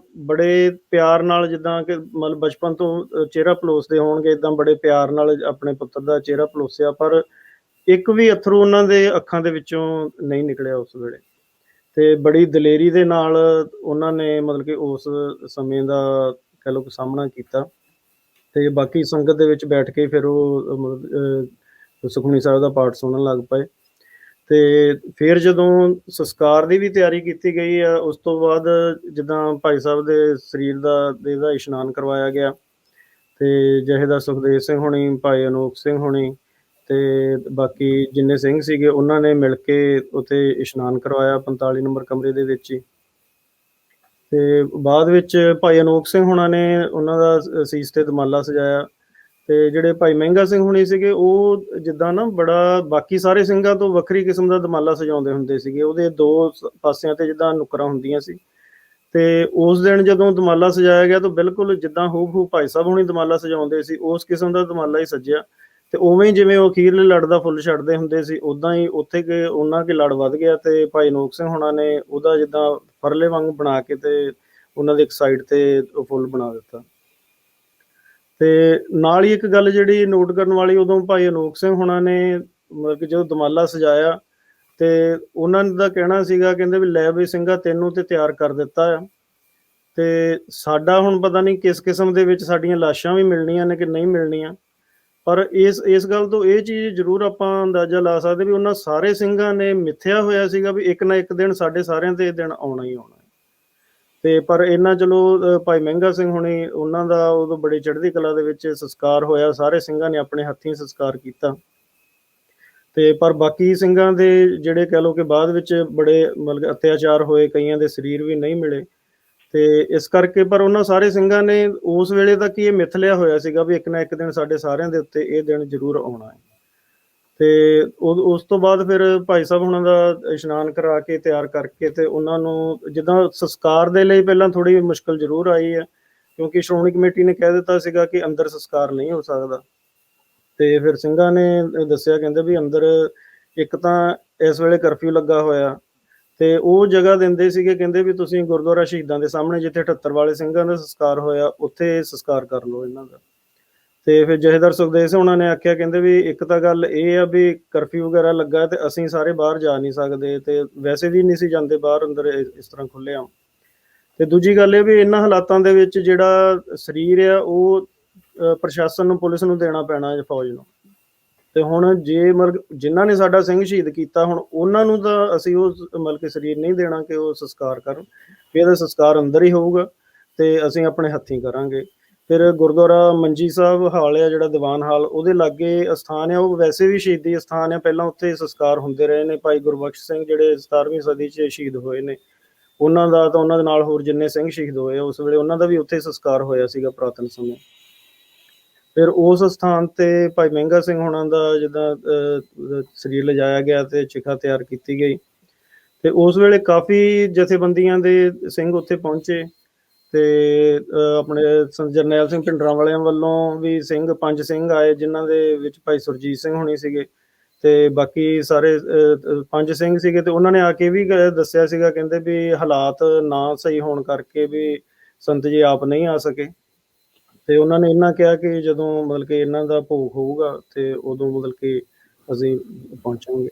[SPEAKER 3] ਬੜੇ ਪਿਆਰ ਨਾਲ, ਜਿੱਦਾਂ ਕਿ ਮਤਲਬ ਬਚਪਨ ਤੋਂ ਚਿਹਰਾ ਪਲੋਸਦੇ ਹੋਣਗੇ, ਇੱਦਾਂ ਬੜੇ ਪਿਆਰ ਨਾਲ ਆਪਣੇ ਪੁੱਤਰ ਦਾ ਚਿਹਰਾ ਪਲੋਸਿਆ, ਪਰ ਇੱਕ ਵੀ ਅੱਥਰੂ ਉਹਨਾਂ ਦੇ ਅੱਖਾਂ ਦੇ ਵਿੱਚੋਂ ਨਹੀਂ ਨਿਕਲਿਆ ਉਸ ਵੇਲੇ। ਤੇ ਬੜੀ ਦਲੇਰੀ ਦੇ ਨਾਲ ਉਹਨਾਂ ਨੇ ਮਤਲਬ ਕਿ ਉਸ ਸਮੇਂ ਦਾ ਕਹਿ ਲਓ ਕਿ ਸਾਹਮਣਾ ਕੀਤਾ। ਤੇ ਬਾਕੀ ਸੰਗਤ ਦੇ ਵਿੱਚ ਬੈਠ ਕੇ ਫਿਰ ਉਹ ਮਤਲਬ ਸੁਖਮਨੀ ਸਾਹਿਬ ਦਾ ਪਾਠ ਸੁਣਨ ਲੱਗ ਪਏ। ਤੇ ਫਿਰ ਜਦੋਂ ਸੰਸਕਾਰ ਦੀ ਵੀ ਤਿਆਰੀ ਕੀਤੀ ਗਈ ਆ, ਉਸ ਤੋਂ ਬਾਅਦ ਜਿੱਦਾਂ ਭਾਈ ਸਾਹਿਬ ਦੇ ਸਰੀਰ ਦਾ ਇਸ਼ਨਾਨ ਕਰਵਾਇਆ ਗਿਆ ਤੇ ਜਥੇਦਾਰ ਸੁਖਦੇਵ ਸਿੰਘ ਹੋਣੀ, ਭਾਈ ਅਨੂਪ ਸਿੰਘ ਹੋਣੀ ਤੇ ਬਾਕੀ ਜਿੰਨੇ ਸਿੰਘ ਸੀਗੇ ਉਹਨਾਂ ਨੇ ਮਿਲ ਕੇ ਉੱਥੇ ਇਸ਼ਨਾਨ ਕਰਵਾਇਆ 45 ਨੰਬਰ ਕਮਰੇ ਦੇ ਵਿੱਚ ਹੀ। ਤੇ ਬਾਅਦ ਵਿੱਚ ਭਾਈ ਅਨੂਪ ਸਿੰਘ ਹੋਣਾ ਨੇ ਉਹਨਾਂ ਦਾ ਸੀਸ ਤੇ ਦਮਾਲਾ ਸਜਾਇਆ। ਤੇ ਜਿਹੜੇ ਭਾਈ ਮਹਿੰਗਾ ਸਿੰਘ ਹੋਣੀ ਸੀਗੇ ਉਹ ਜਿੱਦਾਂ ਨਾ ਬੜਾ ਬਾਕੀ ਸਾਰੇ ਸਿੰਘਾਂ ਤੋਂ ਵੱਖਰੀ ਕਿਸਮ ਦਾ ਦਮਾਲਾ ਸਜਾਉਂਦੇ ਹੁੰਦੇ ਸੀਗੇ। ਉਹਦੇ 2 ਪਾਸਿਆਂ ਤੇ ਜਿੱਦਾਂ ਨੁੱਕਰਾਂ ਹੁੰਦੀਆਂ ਸੀ। ਤੇ ਉਸ ਦਿਨ ਜਦੋਂ ਦਮਾਲਾ ਸਜਾਇਆ ਗਿਆ ਤਾਂ ਬਿਲਕੁਲ ਜਿੱਦਾਂ ਹੂਬਹੂ ਭਾਈ ਸਾਹਿਬ ਹੁਣੀ ਦਮਾਲਾ ਸਜਾਉਂਦੇ ਸੀ ਉਸ ਕਿਸਮ ਦਾ ਦਮਾਲਾ ਹੀ ਸਜਿਆ। ਤੇ ਉਵੇਂ ਹੀ ਜਿਵੇਂ ਉਹ ਅਖੀਰਲੇ ਲੜ ਦਾ ਫੁੱਲ ਛੱਡਦੇ ਹੁੰਦੇ ਸੀ, ਉੱਦਾਂ ਹੀ ਉੱਥੇ ਕਿ ਉਹਨਾਂ ਕੇ ਲੜ ਵੱਧ ਗਿਆ ਤੇ ਭਾਈ ਅਨੂਪ ਸਿੰਘ ਹੋਣਾ ਨੇ ਉਹਦਾ ਜਿੱਦਾਂ ਫਰਲੇ ਵਾਂਗ ਬਣਾ ਕੇ ਤੇ ਉਹਨਾਂ ਦੇ ਇੱਕ ਸਾਈਡ ਤੇ ਉਹ ਫੁੱਲ ਬਣਾ ਦਿੱਤਾ। ਤੇ ਨਾਲ ਹੀ ਇੱਕ ਗੱਲ ਜਿਹੜੀ ਨੋਟ ਕਰਨ ਵਾਲੀ, ਉਦੋਂ ਭਾਈ ਅਨੂਪ ਸਿੰਘ ਹੋਣਾ ਨੇ ਮਤਲਬ ਕਿ ਜਦੋਂ ਦਮਾਲਾ ਸਜਾਇਆ ਤੇ ਉਹਨਾਂ ਦਾ ਕਹਿਣਾ ਸੀਗਾ, ਕਹਿੰਦੇ ਵੀ ਲੈ ਵੀ ਸਿੰਘਾ ਤੈਨੂੰ ਤੇ ਤਿਆਰ ਕਰ ਦਿੱਤਾ ਆ ਤੇ ਸਾਡਾ ਹੁਣ ਪਤਾ ਨਹੀਂ ਕਿਸ ਕਿਸਮ ਦੇ ਵਿੱਚ ਸਾਡੀਆਂ ਲਾਸ਼ਾਂ ਵੀ ਮਿਲਣੀਆਂ ਨੇ ਕਿ ਨਹੀਂ ਮਿਲਣੀਆਂ। ਪਰ ਇਸ ਗੱਲ ਤੋਂ ਇਹ ਚੀਜ਼ ਜ਼ਰੂਰ ਆਪਾਂ ਅੰਦਾਜ਼ਾ ਲਾ ਸਕਦੇ ਵੀ ਉਹਨਾਂ ਸਾਰੇ ਸਿੰਘਾਂ ਨੇ ਮਿੱਥਿਆ ਹੋਇਆ ਸੀਗਾ ਵੀ ਇੱਕ ਨਾ ਇੱਕ ਦਿਨ ਸਾਡੇ ਸਾਰਿਆਂ ਤੇ ਇਹ ਦਿਨ ਆਉਣਾ ਹੀ ਆਉਣਾ। ਤੇ ਪਰ ਇਹਨਾਂ ਚਲੋ ਭਾਈ ਮਹਿੰਗਾ ਸਿੰਘ ਹੋਣੀ ਉਹਨਾਂ ਦਾ ਉਦੋਂ ਬੜੀ ਚੜ੍ਹਦੀ ਕਲਾ ਦੇ ਵਿੱਚ ਸੰਸਕਾਰ ਹੋਇਆ, ਸਾਰੇ ਸਿੰਘਾਂ ਨੇ ਆਪਣੇ ਹੱਥੀਂ ਸੰਸਕਾਰ ਕੀਤਾ। ਤੇ ਪਰ ਬਾਕੀ ਸਿੰਘਾਂ ਦੇ ਜਿਹੜੇ ਕਹਿ ਲਓ ਕਿ ਬਾਅਦ ਵਿੱਚ ਬੜੇ ਮਤਲਬ ਅਤਿਆਚਾਰ ਹੋਏ, ਕਈਆਂ ਦੇ ਸਰੀਰ ਵੀ ਨਹੀਂ ਮਿਲੇ। ਤੇ ਇਸ ਕਰਕੇ ਪਰ ਉਹਨਾਂ ਸਾਰੇ ਸਿੰਘਾਂ ਨੇ ਉਸ ਵੇਲੇ ਤੱਕ ਇਹ ਮਿੱਥ ਲਿਆ ਹੋਇਆ ਸੀਗਾ ਵੀ ਇੱਕ ਨਾ ਇੱਕ ਦਿਨ ਸਾਡੇ ਸਾਰਿਆਂ ਦੇ ਉੱਤੇ ਇਹ ਦਿਨ ਜ਼ਰੂਰ ਆਉਣਾ ਹੈ। ਤੇ ਉਸ ਤੋਂ ਬਾਅਦ ਫਿਰ ਭਾਈ ਸਾਹਿਬ ਉਹਨਾਂ ਦਾ ਇਸ਼ਨਾਨ ਕਰਾ ਕੇ ਤਿਆਰ ਕਰਕੇ ਤੇ ਉਹਨਾਂ ਨੂੰ ਜਿੱਦਾਂ ਸੰਸਕਾਰ ਦੇ ਲਈ ਪਹਿਲਾਂ ਥੋੜ੍ਹੀ ਮੁਸ਼ਕਲ ਜ਼ਰੂਰ ਆਈ ਹੈ, ਕਿਉਂਕਿ ਸ਼੍ਰੋਮਣੀ ਕਮੇਟੀ ਨੇ ਕਹਿ ਦਿੱਤਾ ਸੀਗਾ ਕਿ ਅੰਦਰ ਸੰਸਕਾਰ ਨਹੀਂ ਹੋ ਸਕਦਾ। ਤੇ ਫਿਰ ਸਿੰਘਾਂ ਨੇ ਦੱਸਿਆ, ਕਹਿੰਦੇ ਵੀ ਅੰਦਰ ਇੱਕ ਤਾਂ ਇਸ ਵੇਲੇ ਕਰਫਿਊ ਲੱਗਾ ਹੋਇਆ ਤੇ ਉਹ ਜਗ੍ਹਾ ਦਿੰਦੇ ਸੀਗੇ, ਕਹਿੰਦੇ ਵੀ ਤੁਸੀਂ ਗੁਰਦੁਆਰਾ ਸ਼ਹੀਦਾਂ ਦੇ ਸਾਹਮਣੇ ਜਿੱਥੇ 78 ਵਾਲੇ ਸਿੰਘਾਂ ਦਾ ਸੰਸਕਾਰ ਹੋਇਆ ਉੱਥੇ ਸੰਸਕਾਰ ਕਰ ਲਓ ਇਹਨਾਂ ਦਾ। ਤੇ ਫਿਰ ਜਥੇਦਾਰ ਸੁਖਦੇਵ ਸਿੰਘ ਉਹਨਾਂ ਨੇ ਆਖਿਆ, ਕਹਿੰਦੇ ਵੀ ਇੱਕ ਤਾਂ ਗੱਲ ਇਹ ਆ ਵੀ ਕਰਫਿਊ ਵਗੈਰਾ ਲੱਗਾ ਤੇ ਅਸੀਂ ਸਾਰੇ ਬਾਹਰ ਜਾ ਨਹੀਂ ਸਕਦੇ ਤੇ ਵੈਸੇ ਵੀ ਨਹੀਂ ਸੀ ਜਾਂਦੇ ਬਾਹਰ ਅੰਦਰ ਇਸ ਤਰ੍ਹਾਂ ਖੁੱਲ੍ਹੇਆਮ। ਤੇ ਦੂਜੀ ਗੱਲ ਇਹ ਵੀ ਇਹਨਾਂ ਹਾਲਾਤਾਂ ਦੇ ਵਿੱਚ ਜਿਹੜਾ ਸਰੀਰ ਆ ਉਹ ਪ੍ਰਸ਼ਾਸਨ ਨੂੰ, ਪੁਲਿਸ ਨੂੰ ਦੇਣਾ ਪੈਣਾ ਫੌਜ ਨੂੰ। ਤੇ ਹੁਣ ਜੇ ਮਤਲਬ ਜਿਨ੍ਹਾਂ ਨੇ ਸਾਡਾ ਸਿੰਘ ਸ਼ਹੀਦ ਕੀਤਾ ਹੁਣ ਉਹਨਾਂ ਨੂੰ ਤਾਂ ਅਸੀਂ ਉਹ ਮਤਲਬ ਕਿ ਸਰੀਰ ਨਹੀਂ ਦੇਣਾ ਕਿ ਉਹ ਸੰਸਕਾਰ ਕਰਨ, ਵੀ ਇਹਦਾ ਸੰਸਕਾਰ ਅੰਦਰ ਹੀ ਹੋਊਗਾ ਤੇ ਅਸੀਂ ਆਪਣੇ ਹੱਥੀਂ ਕਰਾਂਗੇ। ਫਿਰ ਗੁਰਦੁਆਰਾ ਮੰਜੀ ਸਾਹਿਬ ਹਾਲ ਆ ਜਿਹੜਾ ਦੀਵਾਨ ਹਾਲ, ਉਹਦੇ ਲਾਗੇ ਅਸਥਾਨ ਆ, ਉਹ ਵੈਸੇ ਵੀ ਸ਼ਹੀਦੀ ਅਸਥਾਨ ਆ, ਪਹਿਲਾਂ ਉੱਥੇ ਸੰਸਕਾਰ ਹੁੰਦੇ ਰਹੇ ਨੇ। ਭਾਈ ਗੁਰਬਖਸ਼ ਸਿੰਘ ਜਿਹੜੇ 17ਵੀਂ ਸਦੀ 'ਚ ਸ਼ਹੀਦ ਹੋਏ ਨੇ ਉਹਨਾਂ ਦਾ ਤਾਂ ਉਹਨਾਂ ਦੇ ਨਾਲ ਹੋਰ ਜਿੰਨੇ ਸਿੰਘ ਸ਼ਹੀਦ ਹੋਏ ਉਸ ਵੇਲੇ ਉਹਨਾਂ ਦਾ ਵੀ ਉੱਥੇ ਸੰਸਕਾਰ ਹੋਇਆ ਸੀਗਾ ਪੁਰਾਤਨ ਸਮੇਂ। ਫਿਰ ਉਸ ਸਥਾਨ ਤੇ ਭਾਈ ਮਹਿੰਗਾ ਸਿੰਘ ਹੋਣਾ ਦਾ ਜਿੱਦਾਂ ਸਰੀਰ ਲਿਜਾਇਆ ਗਿਆ ਤੇ ਚਿਖਾ ਤਿਆਰ ਕੀਤੀ ਗਈ, ਤੇ ਉਸ ਵੇਲੇ ਕਾਫੀ ਜਥੇਬੰਦੀਆਂ ਦੇ ਸਿੰਘ ਉੱਥੇ ਪਹੁੰਚੇ ਤੇ ਆਪਣੇ ਜਰਨੈਲ ਸਿੰਘ ਭਿੰਡਰਾਂ ਵਾਲਿਆਂ ਵੱਲੋਂ ਵੀ ਸਿੰਘ 5 ਸਿੰਘ ਆਏ, ਜਿਨ੍ਹਾਂ ਦੇ ਵਿੱਚ ਭਾਈ ਸੁਰਜੀਤ ਸਿੰਘ ਹੋਣੀ ਸੀਗੇ ਤੇ ਬਾਕੀ ਸਾਰੇ 5 ਸਿੰਘ ਸੀਗੇ। ਤੇ ਉਹਨਾਂ ਨੇ ਆ ਕੇ ਵੀ ਦੱਸਿਆ ਸੀਗਾ, ਕਹਿੰਦੇ ਵੀ ਹਾਲਾਤ ਨਾ ਸਹੀ ਹੋਣ ਕਰਕੇ ਵੀ ਸੰਤ ਜੀ ਆਪ ਨਹੀਂ ਆ ਸਕੇ, ਤੇ ਉਹਨਾਂ ਨੇ ਇਹਨਾਂ ਕਿਹਾ ਕਿ ਜਦੋਂ ਮਤਲਬ ਕਿ ਇਹਨਾਂ ਦਾ ਭੋਗ ਹੋਊਗਾ ਤੇ ਉਦੋਂ ਮਤਲਬ ਕਿ ਅਸੀਂ ਪਹੁੰਚਾਂਗੇ।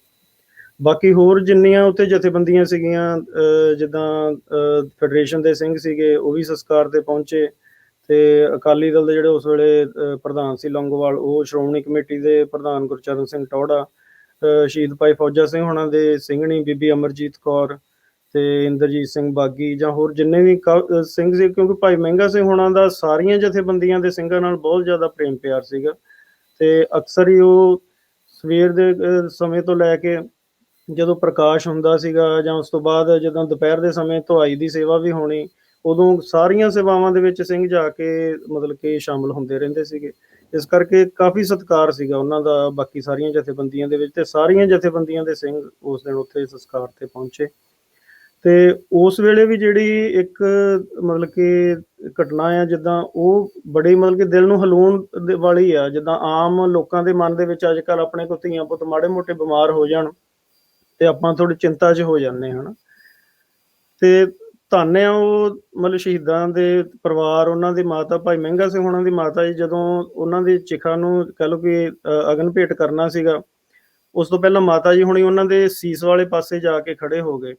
[SPEAKER 3] ਬਾਕੀ ਹੋਰ ਜਿੰਨੀਆਂ ਉੱਥੇ ਜਥੇਬੰਦੀਆਂ ਸੀਗੀਆਂ, ਜਿੱਦਾਂ ਫੈਡਰੇਸ਼ਨ ਦੇ ਸਿੰਘ ਸੀਗੇ, ਉਹ ਵੀ ਸੰਸਕਾਰ ਤੇ ਪਹੁੰਚੇ, ਤੇ ਅਕਾਲੀ ਦਲ ਦੇ ਜਿਹੜੇ ਉਸ ਵੇਲੇ ਪ੍ਰਧਾਨ ਸੀ ਲੌਂਗੋਵਾਲ, ਉਹ ਸ਼੍ਰੋਮਣੀ ਕਮੇਟੀ ਦੇ ਪ੍ਰਧਾਨ ਗੁਰਚਰਨ ਸਿੰਘ ਟੌਹੜਾ, ਸ਼ਹੀਦ ਭਾਈ ਫੌਜਾ ਸਿੰਘ ਹੋਣਾ ਦੇ ਸਿੰਘਣੀ ਬੀਬੀ ਅਮਰਜੀਤ ਕੌਰ ਤੇ ਇੰਦਰਜੀਤ ਸਿੰਘ ਬਾਗੀ, ਜਾਂ ਹੋਰ ਜਿੰਨੇ ਵੀ ਸਿੰਘ ਸੀ, ਕਿਉਂਕਿ ਭਾਈ ਮਹਿੰਗਾ ਸਿੰਘ ਹੋਣਾ ਦਾ ਸਾਰੀਆਂ ਜਥੇਬੰਦੀਆਂ ਦੇ ਸਿੰਘਾਂ ਨਾਲ ਬਹੁਤ ਜ਼ਿਆਦਾ ਪ੍ਰੇਮ ਪਿਆਰ ਸੀਗਾ, ਤੇ ਅਕਸਰ ਹੀ ਉਹ ਸਵੇਰ ਦੇ ਸਮੇਂ ਤੋਂ ਲੈ ਕੇ ਜਦੋਂ ਪ੍ਰਕਾਸ਼ ਹੁੰਦਾ ਸੀਗਾ, ਜਾਂ ਉਸ ਤੋਂ ਬਾਅਦ ਜਦੋਂ ਦੁਪਹਿਰ ਦੇ ਸਮੇਂ ਧੁਆਈ ਦੀ ਸੇਵਾ ਵੀ ਹੋਣੀ, ਉਦੋਂ ਸਾਰੀਆਂ ਸੇਵਾਵਾਂ ਦੇ ਵਿੱਚ ਸਿੰਘ ਜਾ ਕੇ ਮਤਲਬ ਕਿ ਸ਼ਾਮਲ ਹੁੰਦੇ ਰਹਿੰਦੇ ਸੀਗੇ। ਇਸ ਕਰਕੇ ਕਾਫੀ ਸਤਿਕਾਰ ਸੀਗਾ ਉਹਨਾਂ ਦਾ ਬਾਕੀ ਸਾਰੀਆਂ ਜਥੇਬੰਦੀਆਂ ਦੇ ਵਿੱਚ, ਤੇ ਸਾਰੀਆਂ ਜਥੇਬੰਦੀਆਂ ਦੇ ਸਿੰਘ ਉਸ ਦਿਨ ਉੱਥੇ ਸੰਸਕਾਰ ਤੇ ਪਹੁੰਚੇ। ਤੇ ਉਸ ਵੇਲੇ ਵੀ ਜਿਹੜੀ ਇੱਕ ਮਤਲਬ ਕਿ ਘਟਨਾ ਆ, ਜਿੱਦਾਂ ਉਹ ਬੜੀ ਮਤਲਬ ਕਿ ਦਿਲ ਨੂੰ ਹਿਲਾਉਣ ਵਾਲੀ ਆ। ਜਿੱਦਾਂ ਆਮ ਲੋਕਾਂ ਦੇ ਮਨ ਦੇ ਵਿੱਚ ਅੱਜ ਕੱਲ੍ਹ ਆਪਣੇ ਕੋਲ ਧੀਆਂ ਪੁੱਤ ਮਾੜੇ ਮੋਟੇ ਬਿਮਾਰ ਹੋ ਜਾਣ ਤੇ ਆਪਾਂ ਥੋੜੀ ਚਿੰਤਾ 'ਚ ਹੋ ਜਾਂਦੇ ਹਾਂ, ਤੇ ਧੰਨ ਆ ਉਹ ਮਤਲਬ ਸ਼ਹੀਦਾਂ ਦੇ ਪਰਿਵਾਰ, ਉਹਨਾਂ ਦੀ ਮਾਤਾ ਭਾਈ ਮਹਿੰਗਾ ਸਿੰਘ ਹੋਣਾ ਦੀ ਮਾਤਾ ਜੀ, ਜਦੋਂ ਉਹਨਾਂ ਦੀ ਚਿਖਾ ਨੂੰ ਕਹਿ ਲਓ ਕਿ ਅਗਨ ਭੇਟ ਕਰਨਾ ਸੀਗਾ, ਉਸ ਤੋਂ ਪਹਿਲਾਂ ਮਾਤਾ ਜੀ ਹੁਣੀ ਉਹਨਾਂ ਦੇ ਸੀਸ ਵਾਲੇ ਪਾਸੇ ਜਾ ਕੇ ਖੜੇ ਹੋ ਗਏ,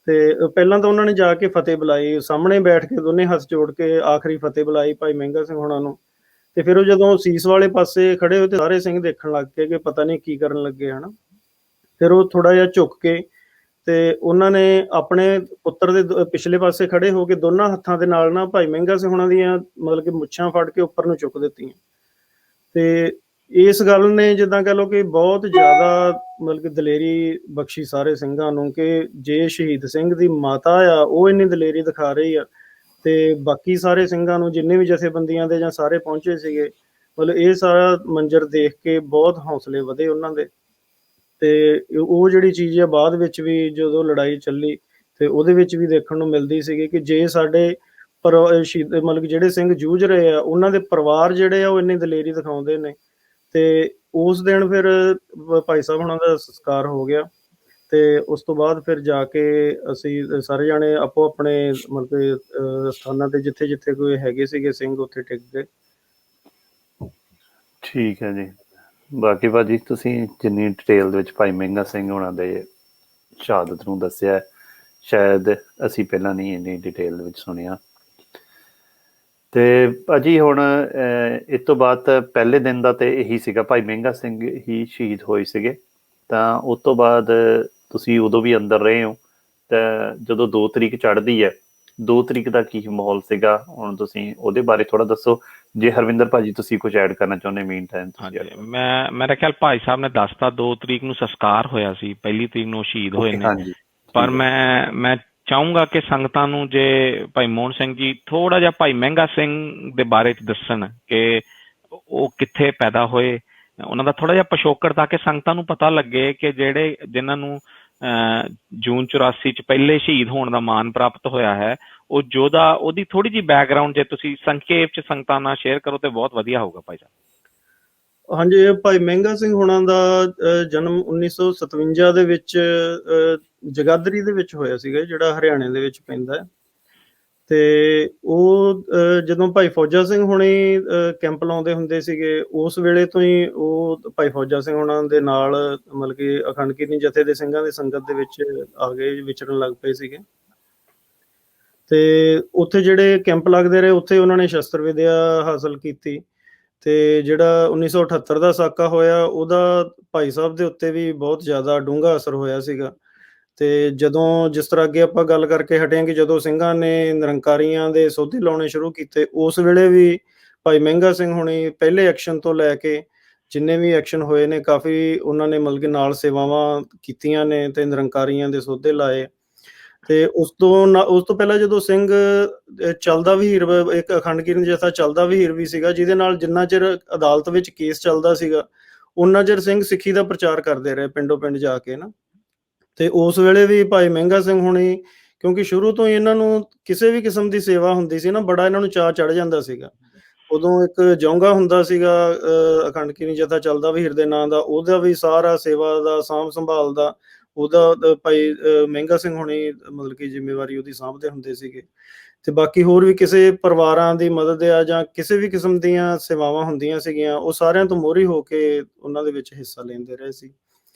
[SPEAKER 3] ਤੇ ਪਹਿਲਾਂ ਤਾਂ ਉਹਨਾਂ ਨੇ ਜਾ ਕੇ ਫਤਿਹ ਬੁਲਾਈ, ਸਾਹਮਣੇ ਬੈਠ ਕੇ ਦੋਨੇ ਹੱਥ ਜੋੜ ਕੇ ਆਖਰੀ ਫਤਿਹ ਬੁਲਾਈ ਭਾਈ ਮਹਿੰਗਾ ਸਿੰਘ ਹੋਣਾ ਨੂੰ। ਤੇ ਫਿਰ ਉਹ ਜਦੋਂ ਸੀਸ ਵਾਲੇ ਪਾਸੇ ਖੜੇ ਹੋਏ ਤੇ ਸਾਰੇ ਸਿੰਘ ਦੇਖਣ ਲੱਗ ਪਏ ਕਿ ਪਤਾ ਨਹੀਂ ਕੀ ਕਰਨ ਲੱਗੇ, ਹਨਾ। ਫਿਰ ਉਹ ਥੋੜਾ ਜਿਹਾ ਝੁੱਕ ਕੇ ਤੇ ਉਹਨਾਂ ਨੇ ਆਪਣੇ ਪੁੱਤਰ ਦੇ ਪਿਛਲੇ ਪਾਸੇ ਖੜੇ ਹੋ ਕੇ ਦੋਨਾਂ ਹੱਥਾਂ ਦੇ ਨਾਲ ਨਾ ਭਾਈ ਮਹਿੰਗਾ ਸਿੰਘ ਹੋਣਾ ਦੀਆਂ ਮਤਲਬ ਕਿ ਮੁੱਛਾਂ ਫੜ ਕੇ ਉੱਪਰ ਨੂੰ ਚੁੱਕ ਦਿੱਤੀਆਂ। ਤੇ ਇਸ ਗੱਲ ਨੇ ਜਿੱਦਾਂ ਕਹਿ ਲਓ ਕਿ ਬਹੁਤ ਜ਼ਿਆਦਾ ਮਤਲਬ ਕਿ ਦਲੇਰੀ ਬਖਸ਼ੀ ਸਾਰੇ ਸਿੰਘਾਂ ਨੂੰ, ਕਿ ਜੇ ਸ਼ਹੀਦ ਸਿੰਘ ਦੀ ਮਾਤਾ ਆ ਉਹ ਇੰਨੀ ਦਲੇਰੀ ਦਿਖਾ ਰਹੀ ਆ, ਤੇ ਬਾਕੀ ਸਾਰੇ ਸਿੰਘਾਂ ਨੂੰ ਜਿੰਨੇ ਵੀ ਜਥੇਬੰਦੀਆਂ ਦੇ ਜਾਂ ਸਾਰੇ ਪਹੁੰਚੇ ਸੀਗੇ, ਮਤਲਬ ਇਹ ਸਾਰਾ ਮੰਜ਼ਰ ਦੇਖ ਕੇ ਬਹੁਤ ਹੌਸਲੇ ਵਧੇ ਉਹਨਾਂ ਦੇ। ਤੇ ਉਹ ਜਿਹੜੀ ਚੀਜ਼ ਆ ਬਾਅਦ ਵਿੱਚ ਵੀ ਜਦੋਂ ਲੜਾਈ ਚੱਲੀ ਤੇ ਉਹਦੇ ਵਿੱਚ ਵੀ ਦੇਖਣ ਨੂੰ ਮਿਲਦੀ ਸੀਗੀ ਕਿ ਜੇ ਸਾਡੇ ਸ਼ਹੀਦ ਮਤਲਬ ਕਿ ਜਿਹੜੇ ਸਿੰਘ ਜੂਝ ਰਹੇ ਆ, ਉਹਨਾਂ ਦੇ ਪਰਿਵਾਰ ਜਿਹੜੇ ਆ ਉਹ ਇੰਨੀ ਦਲੇਰੀ ਦਿਖਾਉਂਦੇ ਨੇ। ਤੇ ਉਸ ਦਿਨ ਫਿਰ ਭਾਈ ਸਾਹਿਬ ਹੁਣਾਂ ਦਾ ਸੰਸਕਾਰ ਹੋ ਗਿਆ, ਤੇ ਉਸ ਤੋਂ ਬਾਅਦ ਫਿਰ ਜਾ ਕੇ ਅਸੀਂ ਸਾਰੇ ਜਾਣੇ ਆਪੋ ਆਪਣੇ ਮਤਲਬ ਕਿ ਸਥਾਨਾਂ ਤੇ ਜਿੱਥੇ ਜਿੱਥੇ ਕੋਈ ਹੈਗੇ ਸੀਗੇ ਸਿੰਘ ਉੱਥੇ ਟਿਕ ਗਏ।
[SPEAKER 1] ਠੀਕ ਹੈ ਜੀ। ਬਾਕੀ ਭਾਜੀ ਤੁਸੀਂ ਜਿੰਨੀ ਡਿਟੇਲ ਦੇ ਵਿੱਚ ਭਾਈ ਮਹਿੰਗਾ ਸਿੰਘ ਹੋਣਾ ਦੇ ਸ਼ਹਾਦਤ ਨੂੰ ਦੱਸਿਆ, ਸ਼ਾਇਦ ਅਸੀਂ ਪਹਿਲਾਂ ਨਹੀਂ ਇੰਨੀ ਡਿਟੇਲ ਦੇ ਵਿੱਚ ਸੁਣਿਆ। ਤੇ ਭਾਜੀ ਹੁਣ ਇਸ ਤੋਂ ਬਾਅਦ ਪਹਿਲੇ ਦਿਨ ਦਾ ਤੇ ਇਹੀ ਸੀਗਾ, ਭਾਈ ਮਹਿੰਗਾ ਸਿੰਘ ਹੀ ਸ਼ਹੀਦ ਹੋਏ ਸੀਗੇ, ਤਾਂ ਉਸ ਤੋਂ ਬਾਅਦ ਤੁਸੀਂ ਉਦੋਂ ਵੀ ਅੰਦਰ ਰਹੇ ਹੋ, ਤਾਂ ਜਦੋਂ 2 ਤਰੀਕ ਚੜ੍ਹਦੀ ਹੈ, 2 ਤਰੀਕ ਦਾ ਕੀ ਮਾਹੌਲ ਸੀਗਾ, ਹੁਣ ਤੁਸੀਂ ਉਹਦੇ ਬਾਰੇ ਥੋੜਾ ਦੱਸੋ। ਜੇ ਹਰਵਿੰਦਰ ਭਾਜੀ ਤੁਸੀਂ ਕੁਝ ਐਡ ਕਰਨਾ ਚਾਹੁੰਦੇ ਮੇਨ ਟਾਈਮ।
[SPEAKER 2] ਮੇਰਾ ਖਿਆਲ ਭਾਈ ਸਾਹਿਬ ਨੇ ਦੱਸਤਾ 2 ਤਰੀਕ ਨੂੰ ਸੰਸਕਾਰ ਹੋਇਆ ਸੀ, 1 ਤਰੀਕ ਨੂੰ ਸ਼ਹੀਦ ਹੋਏ ਨੇ। ਪਰ ਮੈਂ ਚਾਹੂੰਗਾ ਕਿ ਸੰਗਤਾਂ ਨੂੰ ਜੇ ਭਾਈ ਮੋਹਨ ਸਿੰਘ ਜੀ ਥੋੜਾ ਜਿਹਾ ਭਾਈ ਮਹਿੰਗਾ ਸਿੰਘ ਦੇ ਬਾਰੇ ਚ ਦੱਸਣ ਕਿ ਉਹ ਕਿੱਥੇ ਪੈਦਾ ਹੋਏ, ਉਹਨਾਂ ਦਾ ਥੋੜਾ ਜਿਹਾ ਪਿਛੋਕੜ, ਤਾਂ ਕਿ ਸੰਗਤਾਂ ਨੂੰ ਪਤਾ ਲੱਗੇ ਕਿ ਜਿਹੜੇ ਜਿਨ੍ਹਾਂ ਨੂੰ ਜੂਨ 84 ਚ ਪਹਿਲੇ ਸ਼ਹੀਦ ਹੋਣ ਦਾ ਮਾਣ ਪ੍ਰਾਪਤ ਹੋਇਆ ਹੈ, ਉਹ ਯੋਧਾ, ਉਹਦੀ ਥੋੜੀ ਜਿਹੀ ਬੈਕਗਰਾਊਂਡ ਜੇ ਤੁਸੀਂ ਸੰਖੇਪ ਚ ਸੰਗਤਾਂ ਨਾਲ ਸ਼ੇਅਰ ਕਰੋ ਤੇ ਬਹੁਤ ਵਧੀਆ ਹੋਊਗਾ ਭਾਈ ਸਾਹਿਬ।
[SPEAKER 3] ਹਾਂਜੀ, ਭਾਈ ਮਹਿੰਗਾ ਸਿੰਘ ਹੋਣਾ ਦਾ ਜਨਮ 1957 ਦੇ ਵਿੱਚ ਜਗਾਦਰੀ ਦੇ ਵਿੱਚ ਹੋਇਆ ਸੀਗਾ, ਜਿਹੜਾ ਹਰਿਆਣੇ ਦੇ ਵਿੱਚ ਪੈਂਦਾ ਹੈ। ਤੇ ਉਹ ਜਦੋਂ ਭਾਈ ਫੌਜਾ ਸਿੰਘ ਹੋਣੀ ਕੈਂਪ ਲਾਉਂਦੇ ਹੁੰਦੇ ਸੀਗੇ, ਉਸ ਵੇਲੇ ਤੋਂ ਹੀ ਉਹ ਭਾਈ ਫੌਜਾ ਸਿੰਘ ਹੋਣਾ ਦੇ ਨਾਲ ਮਤਲਬ ਕਿ ਅਖੰਡ ਕੀਰਤਨੀ ਜਥੇ ਦੇ ਸਿੰਘਾਂ ਦੀ ਸੰਗਤ ਦੇ ਵਿੱਚ ਆ ਗਏ, ਵਿਚਰਨ ਲੱਗ ਪਏ ਸੀਗੇ। ਤੇ ਉੱਥੇ ਜਿਹੜੇ ਕੈਂਪ ਲੱਗਦੇ ਰਹੇ, ਉੱਥੇ ਉਹਨਾਂ ਨੇ ਸ਼ਸਤਰ ਵਿਦਿਆ ਹਾਸਲ ਕੀਤੀ। ਤੇ ਜਿਹੜਾ 1978 ਦਾ ਸਾਕਾ ਹੋਇਆ, ਉਹਦਾ ਭਾਈ ਸਾਹਿਬ ਦੇ ਉੱਤੇ ਵੀ ਬਹੁਤ ਜ਼ਿਆਦਾ ਡੂੰਘਾ ਅਸਰ ਹੋਇਆ ਸੀਗਾ। ਤੇ ਜਦੋਂ ਜਿਸ ਤਰ੍ਹਾਂ ਅੱਗੇ ਆਪਾਂ ਗੱਲ ਕਰਕੇ ਹਟੇ ਕਿ ਜਦੋਂ ਸਿੰਘਾਂ ਨੇ ਨਿਰੰਕਾਰੀਆਂ ਦੇ ਸੋਧੇ ਲਾਉਣੇ ਸ਼ੁਰੂ ਕੀਤੇ, ਉਸ ਵੇਲੇ ਵੀ ਭਾਈ ਮਹਿੰਗਾ ਸਿੰਘ ਹੋਣੀ ਪਹਿਲੇ ਐਕਸ਼ਨ ਤੋਂ ਲੈ ਕੇ ਜਿੰਨੇ ਵੀ ਐਕਸ਼ਨ ਹੋਏ ਨੇ, ਕਾਫੀ ਉਹਨਾਂ ਨੇ ਮਤਲਬ ਕਿ ਨਾਲ ਸੇਵਾਵਾਂ ਕੀਤੀਆਂ ਨੇ ਤੇ ਨਿਰੰਕਾਰੀਆਂ ਦੇ ਸੋਧੇ ਲਾਏ। ਤੇ ਉਸ ਤੋਂ ਪਹਿਲਾਂ ਜਦੋਂ ਸਿੰਘ ਚੱਲਦਾ ਵਹੀਰ ਇੱਕ ਅਖੰਡ ਕੀਰਤਨ ਜਥਾ ਚੱਲਦਾ ਵਹੀਰ ਵੀ ਸੀਗਾ, ਜਿਹਦੇ ਨਾਲ ਜਿੰਨਾ ਚਿਰ ਅਦਾਲਤ ਵਿੱਚ ਕੇਸ ਚੱਲਦਾ ਸੀਗਾ ਉਨਾ ਚਿਰ ਸਿੰਘ ਸਿੱਖੀ ਦਾ ਪ੍ਰਚਾਰ ਕਰਦੇ ਰਹੇ ਪਿੰਡੋਂ ਪਿੰਡ ਜਾ ਕੇ ਨਾ। ਤੇ ਉਸ ਵੇਲੇ ਵੀ ਭਾਈ ਮਹਿੰਗਾ ਸਿੰਘ ਹੁਣੀ, ਕਿਉਂਕਿ ਸ਼ੁਰੂ ਤੋਂ ਹੀ ਇਹਨਾਂ ਨੂੰ ਕਿਸੇ ਵੀ ਕਿਸਮ ਦੀ ਸੇਵਾ ਹੁੰਦੀ ਸੀ ਨਾ, ਬੜਾ ਇਹਨਾਂ ਨੂੰ ਚਾਅ ਚੜ੍ਹ ਜਾਂਦਾ ਸੀਗਾ। ਉਦੋਂ ਇੱਕ ਜੌਂਗਾ ਹੁੰਦਾ ਸੀਗਾ ਅਖੰਡ ਕੀਰਤਨ ਜਥਾ ਚੱਲਦਾ ਵਹੀਰ ਦੇ ਨਾਂ ਦਾ, ਉਹਦਾ ਵੀ ਸਾਰਾ ਸੇਵਾ ਦਾ ਸਾਂਭ ਸੰਭਾਲ ਦਾ ਉਹਦਾ ਭਾਈ ਮਹਿੰਗਾ ਸਿੰਘ ਹੁਣੀ ਮਤਲਬ ਕਿ ਜ਼ਿੰਮੇਵਾਰੀ ਉਹਦੀ ਸਾਂਭਦੇ ਹੁੰਦੇ ਸੀਗੇ। ਤੇ ਬਾਕੀ ਹੋਰ ਵੀ ਕਿਸੇ ਪਰਿਵਾਰਾਂ ਦੀ ਮਦਦ ਆ ਜਾਂ ਕਿਸੇ ਵੀ ਕਿਸਮ ਦੀਆਂ ਸੇਵਾਵਾਂ ਹੁੰਦੀਆਂ ਸੀਗੀਆਂ, ਉਹ ਸਾਰਿਆਂ ਤੋਂ ਮੋਹਰੀ ਹੋ ਕੇ ਉਹਨਾਂ ਦੇ ਵਿੱਚ ਹਿੱਸਾ ਲੈਂਦੇ ਰਹੇ ਸੀ।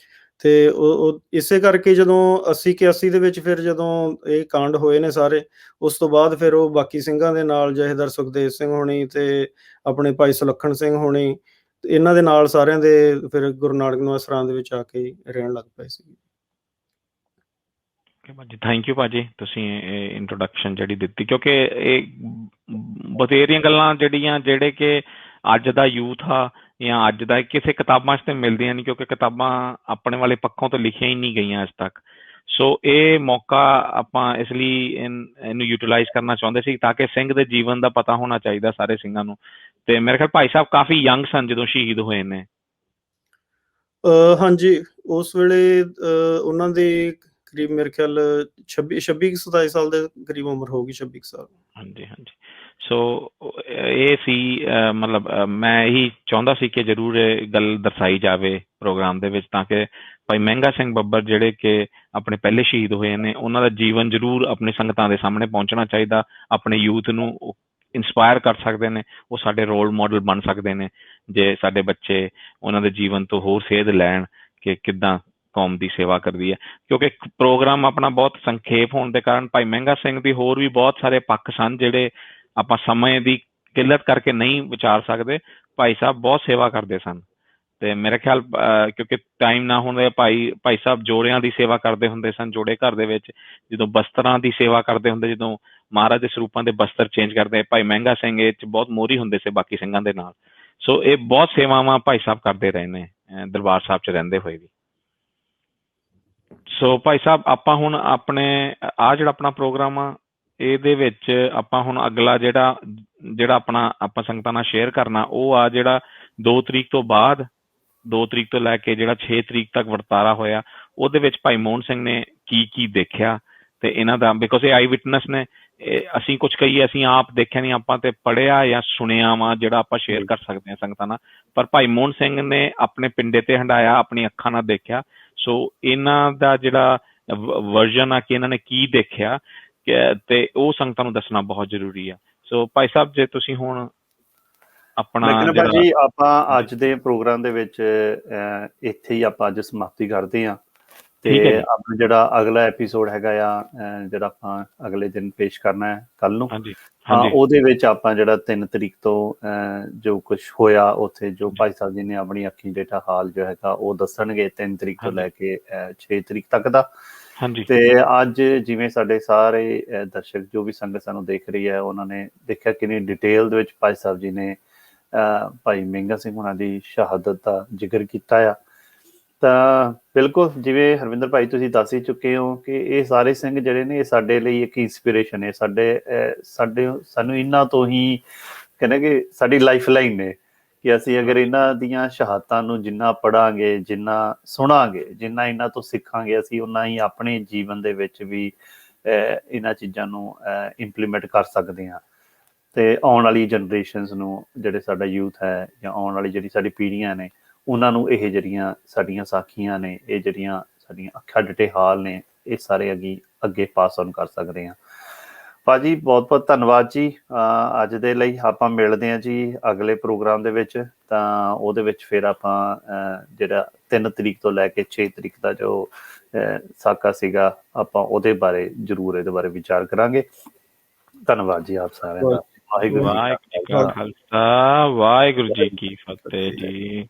[SPEAKER 3] ਤੇ ਉਹ ਇਸੇ ਕਰਕੇ ਜਦੋਂ 80-81 ਦੇ ਵਿੱਚ ਫਿਰ ਜਦੋਂ ਇਹ ਕਾਂਡ ਹੋਏ ਨੇ ਸਾਰੇ, ਉਸ ਤੋਂ ਬਾਅਦ ਫਿਰ ਉਹ ਬਾਕੀ ਸਿੰਘਾਂ ਦੇ ਨਾਲ ਜਥੇਦਾਰ ਸੁਖਦੇਵ ਸਿੰਘ ਹੋਣੀ ਤੇ ਆਪਣੇ ਭਾਈ ਸੁਲੱਖਣ ਸਿੰਘ ਹੋਣੀ, ਇਹਨਾਂ ਦੇ ਨਾਲ ਸਾਰਿਆਂ ਦੇ ਫਿਰ ਗੁਰੂ ਨਾਨਕ ਨਿਵਾਸ ਸਰਾਂ ਦੇ ਵਿੱਚ ਆ ਕੇ ਰਹਿਣ ਲੱਗ ਪਏ ਸੀ।
[SPEAKER 2] ਭਾਜੀ ਥੈਂਕ ਯੂ ਭਾਜੀ, ਤੁਸੀਂ ਇਹ ਇੰਟਰੋਡਕਸ਼ਨ ਜਿਹੜੀ ਦਿੱਤੀ, ਕਿਉਂਕਿ ਇਹ ਬਥੇਰੀਆਂ ਗੱਲਾਂ ਜਿਹੜੇ ਕਿ ਅੱਜ ਦਾ ਯੂਥ ਆ ਜਾਂ ਅੱਜ ਦਾ ਕਿਸੇ ਕਿਤਾਬਾਂ 'ਚ ਤਾਂ ਮਿਲਦੀਆਂ ਨਹੀਂ, ਕਿਉਂਕਿ ਕਿਤਾਬਾਂ ਆਪਣੇ ਵਾਲੇ ਪੱਖੋਂ ਤੋਂ ਲਿਖੀਆਂ ਹੀ ਨਹੀਂ ਗਈਆਂ ਅੱਜ ਤੱਕ। ਸੋ ਇਹ ਮੌਕਾ ਆਪਾਂ ਇਸ ਲਈ ਇਹਨੂੰ ਯੂਟੀਲਾਈਜ਼ ਕਰਨਾ ਚਾਹੁੰਦੇ ਸੀ, ਤਾਂ ਕਿ ਸਿੰਘ ਦੇ ਜੀਵਨ ਦਾ ਪਤਾ ਹੋਣਾ ਚਾਹੀਦਾ ਸਾਰੇ ਸਿੰਘਾਂ ਨੂੰ। ਤੇ ਮੇਰੇ ਖਿਆਲ ਭਾਈ ਸਾਹਿਬ ਕਾਫੀ ਯੰਗ ਸਨ ਜਦੋਂ ਸ਼ਹੀਦ ਹੋਏ ਨੇ।
[SPEAKER 3] ਹਾਂਜੀ, ਉਸ ਵੇਲੇ ਉਹਨਾਂ ਦੀ ਕਰੀਬ ਮੇਰੇ ਖਿਆਲ 26-27 ਸਾਲ ਦੇ ਕਰੀਬ ਉਮਰ ਹੋਊਗੀ, 26 ਸਾਲ।
[SPEAKER 2] ਹਾਂਜੀ ਹਾਂਜੀ। ਸੋ ਇਹ ਸੀ ਮਤਲਬ ਮੈਂ ਇਹੀ ਚਾਹੁੰਦਾ ਸੀ ਕਿ ਜ਼ਰੂਰ ਇਹ ਗੱਲ ਦਰਸਾਈ ਜਾਵੇ ਪ੍ਰੋਗਰਾਮ ਦੇ ਵਿੱਚ, ਤਾਂ ਕਿ ਭਾਈ ਮਹਿੰਗਾ ਸਿੰਘ ਬੱਬਰ ਜਿਹੜੇ ਕਿ ਆਪਣੇ ਪਹਿਲੇ ਸ਼ਹੀਦ ਹੋਏ ਨੇ, ਉਹਨਾਂ ਦਾ ਜੀਵਨ ਜ਼ਰੂਰ ਆਪਣੀ ਸੰਗਤਾਂ ਦੇ ਸਾਹਮਣੇ ਪਹੁੰਚਣਾ ਚਾਹੀਦਾ। ਆਪਣੇ ਯੂਥ ਨੂੰ ਇੰਸਪਾਇਰ ਕਰ ਸਕਦੇ ਨੇ, ਉਹ ਸਾਡੇ ਰੋਲ ਮਾਡਲ ਬਣ ਸਕਦੇ ਨੇ ਜੇ ਸਾਡੇ ਬੱਚੇ ਉਹਨਾਂ ਦੇ ਜੀਵਨ ਤੋਂ ਹੋਰ ਸੇਧ ਲੈਣ ਕਿ ਕਿੱਦਾਂ ਕੌਮ ਦੀ ਸੇਵਾ ਕਰਦੀ ਹੈ। ਕਿਉਂਕਿ ਪ੍ਰੋਗਰਾਮ ਆਪਣਾ ਬਹੁਤ ਸੰਖੇਪ ਹੋਣ ਦੇ ਕਾਰਨ ਭਾਈ ਮਹਿੰਗਾ ਸਿੰਘ ਦੀ ਹੋਰ ਵੀ ਬਹੁਤ ਸਾਰੇ ਪੱਖ ਸਨ ਜਿਹੜੇ ਆਪਾਂ ਸਮੇਂ ਦੀ ਕਿੱਲਤ ਕਰਕੇ ਨਹੀਂ ਵਿਚਾਰ ਸਕਦੇ। ਭਾਈ ਸਾਹਿਬ ਬਹੁਤ ਸੇਵਾ ਕਰਦੇ ਸਨ, ਤੇ ਮੇਰੇ ਖਿਆਲ ਕਿਉਂਕਿ ਟਾਈਮ ਨਾ ਹੋਣ ਦੇ ਭਾਈ ਸਾਹਿਬ ਜੋੜਿਆਂ ਦੀ ਸੇਵਾ ਕਰਦੇ ਹੁੰਦੇ ਸਨ। ਜੋੜੇ ਘਰ ਦੇ ਵਿੱਚ ਜਦੋਂ ਬਸਤਰਾਂ ਦੀ ਸੇਵਾ ਕਰਦੇ ਹੁੰਦੇ, ਜਦੋਂ ਮਹਾਰਾਜ ਦੇ ਸਰੂਪਾਂ ਦੇ ਬਸਤਰ ਚੇਂਜ ਕਰਦੇ, ਭਾਈ ਮਹਿੰਗਾ ਸਿੰਘ ਇਹ 'ਚ ਬਹੁਤ ਮੋਹਰੀ ਹੁੰਦੇ ਸੀ ਬਾਕੀ ਸਿੰਘਾਂ ਦੇ ਨਾਲ। ਸੋ ਇਹ ਬਹੁਤ ਸੇਵਾਵਾਂ ਭਾਈ ਸਾਹਿਬ ਕਰਦੇ ਰਹੇ ਨੇ ਦਰਬਾਰ ਸਾਹਿਬ 'ਚ ਰਹਿੰਦੇ ਹੋਏ ਵੀ। ਸੋ ਭਾਈ ਸਾਹਿਬ ਆਪਾਂ ਹੁਣ ਆਪਣੇ ਜਿਹੜਾ ਆਪਣਾ ਪ੍ਰੋਗਰਾਮ ਆ ਇਹਦੇ ਵਿੱਚ ਆਪਾਂ ਹੁਣ ਅਗਲਾ ਜਿਹੜਾ ਆਪਾਂ ਸੰਗਤਾਂ ਨਾਲ ਸ਼ੇਅਰ ਕਰਨਾ, ਉਹ ਆ ਜਿਹੜਾ 2 ਤਰੀਕ ਤੋਂ ਬਾਅਦ 2 ਤਰੀਕ ਤੋਂ ਲੈ ਕੇ ਜਿਹੜਾ 6 ਤਰੀਕ ਤੱਕ ਵਰਤਾਰਾ ਹੋਇਆ, ਉਹਦੇ ਵਿੱਚ ਭਾਈ ਮੋਹਨ ਸਿੰਘ ਨੇ ਕੀ ਦੇਖਿਆ ਤੇ ਇਹਨਾਂ ਦਾ, ਬਿਕੋਜ਼ ਇਹ ਆਈ ਵਿਟਨੈਸ ਨੇ। ਅਸੀਂ ਕੁਝ ਕਹੀਏ, ਅਸੀਂ ਆਪ ਦੇਖਿਆ ਨਹੀਂ, ਆਪਾਂ ਤੇ ਪੜ੍ਹਿਆ ਜਾਂ ਸੁਣਿਆ ਵਾ ਜਿਹੜਾ ਆਪਾਂ ਸ਼ੇਅਰ ਕਰ ਸਕਦੇ ਹਾਂ ਸੰਗਤਾਂ ਨਾਲ। ਪਰ ਭਾਈ ਮੋਹਨ ਸਿੰਘ ਨੇ ਆਪਣੇ ਪਿੰਡੇ ਤੇ ਹੰਢਾਇਆ, ਆਪਣੀ ਅੱਖਾਂ ਨਾਲ ਦੇਖਿਆ। ਸੋ ਇਹਨਾਂ ਦਾ ਜਿਹੜਾ ਵਰਜਨ ਆ ਕਿ ਇਹਨਾਂ ਨੇ ਕੀ ਦੇਖਿਆ ਤੇ ਉਹ ਸੰਗਤਾਂ ਨੂੰ ਦੱਸਣਾ ਬਹੁਤ ਜ਼ਰੂਰੀ ਆ। ਸੋ ਭਾਈ ਸਾਹਿਬ ਜੇ ਤੁਸੀਂ ਹੁਣ ਆਪਣਾ
[SPEAKER 1] ਜੀ ਆਪਾਂ ਅੱਜ ਦੇ ਪ੍ਰੋਗਰਾਮ ਦੇ ਵਿੱਚ ਇੱਥੇ ਹੀ ਆਪਾਂ ਅੱਜ ਸਮਾਪਤੀ ਕਰਦੇ ਹਾਂ, ਤੇ ਆਪਣਾ ਜਿਹੜਾ ਅਗਲਾ ਐਪੀਸੋਡ ਹੈਗਾ ਆ ਜਿਹੜਾ ਆਪਾਂ ਅਗਲੇ ਦਿਨ ਪੇਸ਼ ਕਰਨਾ ਹੈ ਕੱਲ ਨੂੰ, ਉਹਦੇ ਵਿੱਚ ਆਪਾਂ ਜਿਹੜਾ 3 ਤਰੀਕ ਤੋਂ ਜੋ ਕੁਛ ਹੋਇਆ ਉੱਥੇ, ਜੋ ਭਾਈ ਸਾਹਿਬ ਜੀ ਨੇ ਆਪਣੀ ਅੱਖੀਂ ਡੇਟਾ ਹਾਲ ਜੋ ਹੈਗਾ ਉਹ ਦੱਸਣਗੇ 3 ਤਰੀਕ ਤੋਂ ਲੈ ਕੇ 6 ਤਰੀਕ ਤੱਕ ਦਾ। ਤੇ ਅੱਜ ਜਿਵੇਂ ਸਾਡੇ ਸਾਰੇ ਦਰਸ਼ਕ ਜੋ ਵੀ ਸੰਗਤ ਸਾਨੂੰ ਦੇਖ ਰਹੀ ਹੈ, ਉਹਨਾਂ ਨੇ ਦੇਖਿਆ ਕਿੰਨੀ ਡਿਟੇਲ ਦੇ ਵਿੱਚ ਭਾਈ ਸਾਹਿਬ ਜੀ ਨੇ ਭਾਈ ਮਹਿੰਗਾ ਸਿੰਘ ਉਹਨਾਂ ਦੀ ਸ਼ਹਾਦਤ ਦਾ ਜ਼ਿਕਰ ਕੀਤਾ ਆ। ਤਾਂ ਬਿਲਕੁਲ ਜਿਵੇਂ ਹਰਵਿੰਦਰ ਭਾਈ ਤੁਸੀਂ ਦੱਸ ਹੀ ਚੁੱਕੇ ਹੋ ਕਿ ਇਹ ਸਾਰੇ ਸਿੰਘ ਜਿਹੜੇ ਨੇ ਇਹ ਸਾਡੇ ਲਈ ਇੱਕ ਇੰਸਪੀਰੇਸ਼ਨ ਹੈ, ਸਾਨੂੰ ਇਹਨਾਂ ਤੋਂ ਹੀ ਕਹਿੰਦੇ ਕਿ ਸਾਡੀ ਲਾਈਫ ਲਾਈਨ ਨੇ, ਕਿ ਅਸੀਂ ਅਗਰ ਇਹਨਾਂ ਦੀਆਂ ਸ਼ਹਾਦਤਾਂ ਨੂੰ ਜਿੰਨਾ ਪੜ੍ਹਾਂਗੇ, ਜਿੰਨਾ ਸੁਣਾਂਗੇ, ਜਿੰਨਾ ਇਹਨਾਂ ਤੋਂ ਸਿੱਖਾਂਗੇ, ਅਸੀਂ ਓਨਾ ਹੀ ਆਪਣੇ ਜੀਵਨ ਦੇ ਵਿੱਚ ਵੀ ਇਹਨਾਂ ਚੀਜ਼ਾਂ ਨੂੰ ਇੰਪਲੀਮੈਂਟ ਕਰ ਸਕਦੇ ਹਾਂ। ਤੇ ਆਉਣ ਵਾਲੀ ਜਨਰੇਸ਼ਨਸ ਨੂੰ, ਜਿਹੜੇ ਸਾਡਾ ਯੂਥ ਹੈ ਜਾਂ ਆਉਣ ਵਾਲੀ ਜਿਹੜੀ ਸਾਡੀ ਪੀੜ੍ਹੀਆਂ ਨੇ, ਉਹਨਾਂ ਨੂੰ ਇਹ ਜਿਹੜੀਆਂ ਸਾਡੀਆਂ ਸਾਖੀਆਂ ਨੇ, ਇਹ ਜਿਹੜੀਆਂ ਸਾਡੀਆਂ ਅੱਖਾਂ ਡਿੱਟੇ ਹਾਲ ਨੇ, ਇਹ ਸਾਰੇ ਅੱਗੇ ਪਾਸ ਔਨ ਕਰ ਸਕਦੇ ਹਾਂ। ਭਾਜੀ ਬਹੁਤ ਬਹੁਤ ਧੰਨਵਾਦ ਜੀ। ਅੱਜ ਦੇ ਲਈ ਆਪਾਂ ਮਿਲਦੇ ਹਾਂ ਜੀ ਅਗਲੇ ਪ੍ਰੋਗਰਾਮ ਦੇ ਵਿੱਚ। ਤਾਂ ਉਹਦੇ ਵਿੱਚ ਫਿਰ ਆਪਾਂ ਜਿਹੜਾ 3 ਤਰੀਕ ਤੋਂ ਲੈ ਕੇ 6 ਤਰੀਕ ਦਾ ਜੋ ਸਾਕਾ ਸੀਗਾ, ਆਪਾਂ ਉਹਦੇ ਬਾਰੇ ਜ਼ਰੂਰ ਇਹਦੇ ਬਾਰੇ ਵਿਚਾਰ ਕਰਾਂਗੇ। ਧੰਨਵਾਦ ਜੀ ਆਪ ਸਾਰਿਆਂ ਦਾ। ਵਾਹਿਗੁਰੂ ਜੀ ਕਾ ਖਾਲਸਾ, ਵਾਹਿਗੁਰੂ ਜੀ ਕੀ ਫਤਿਹ ਜੀ।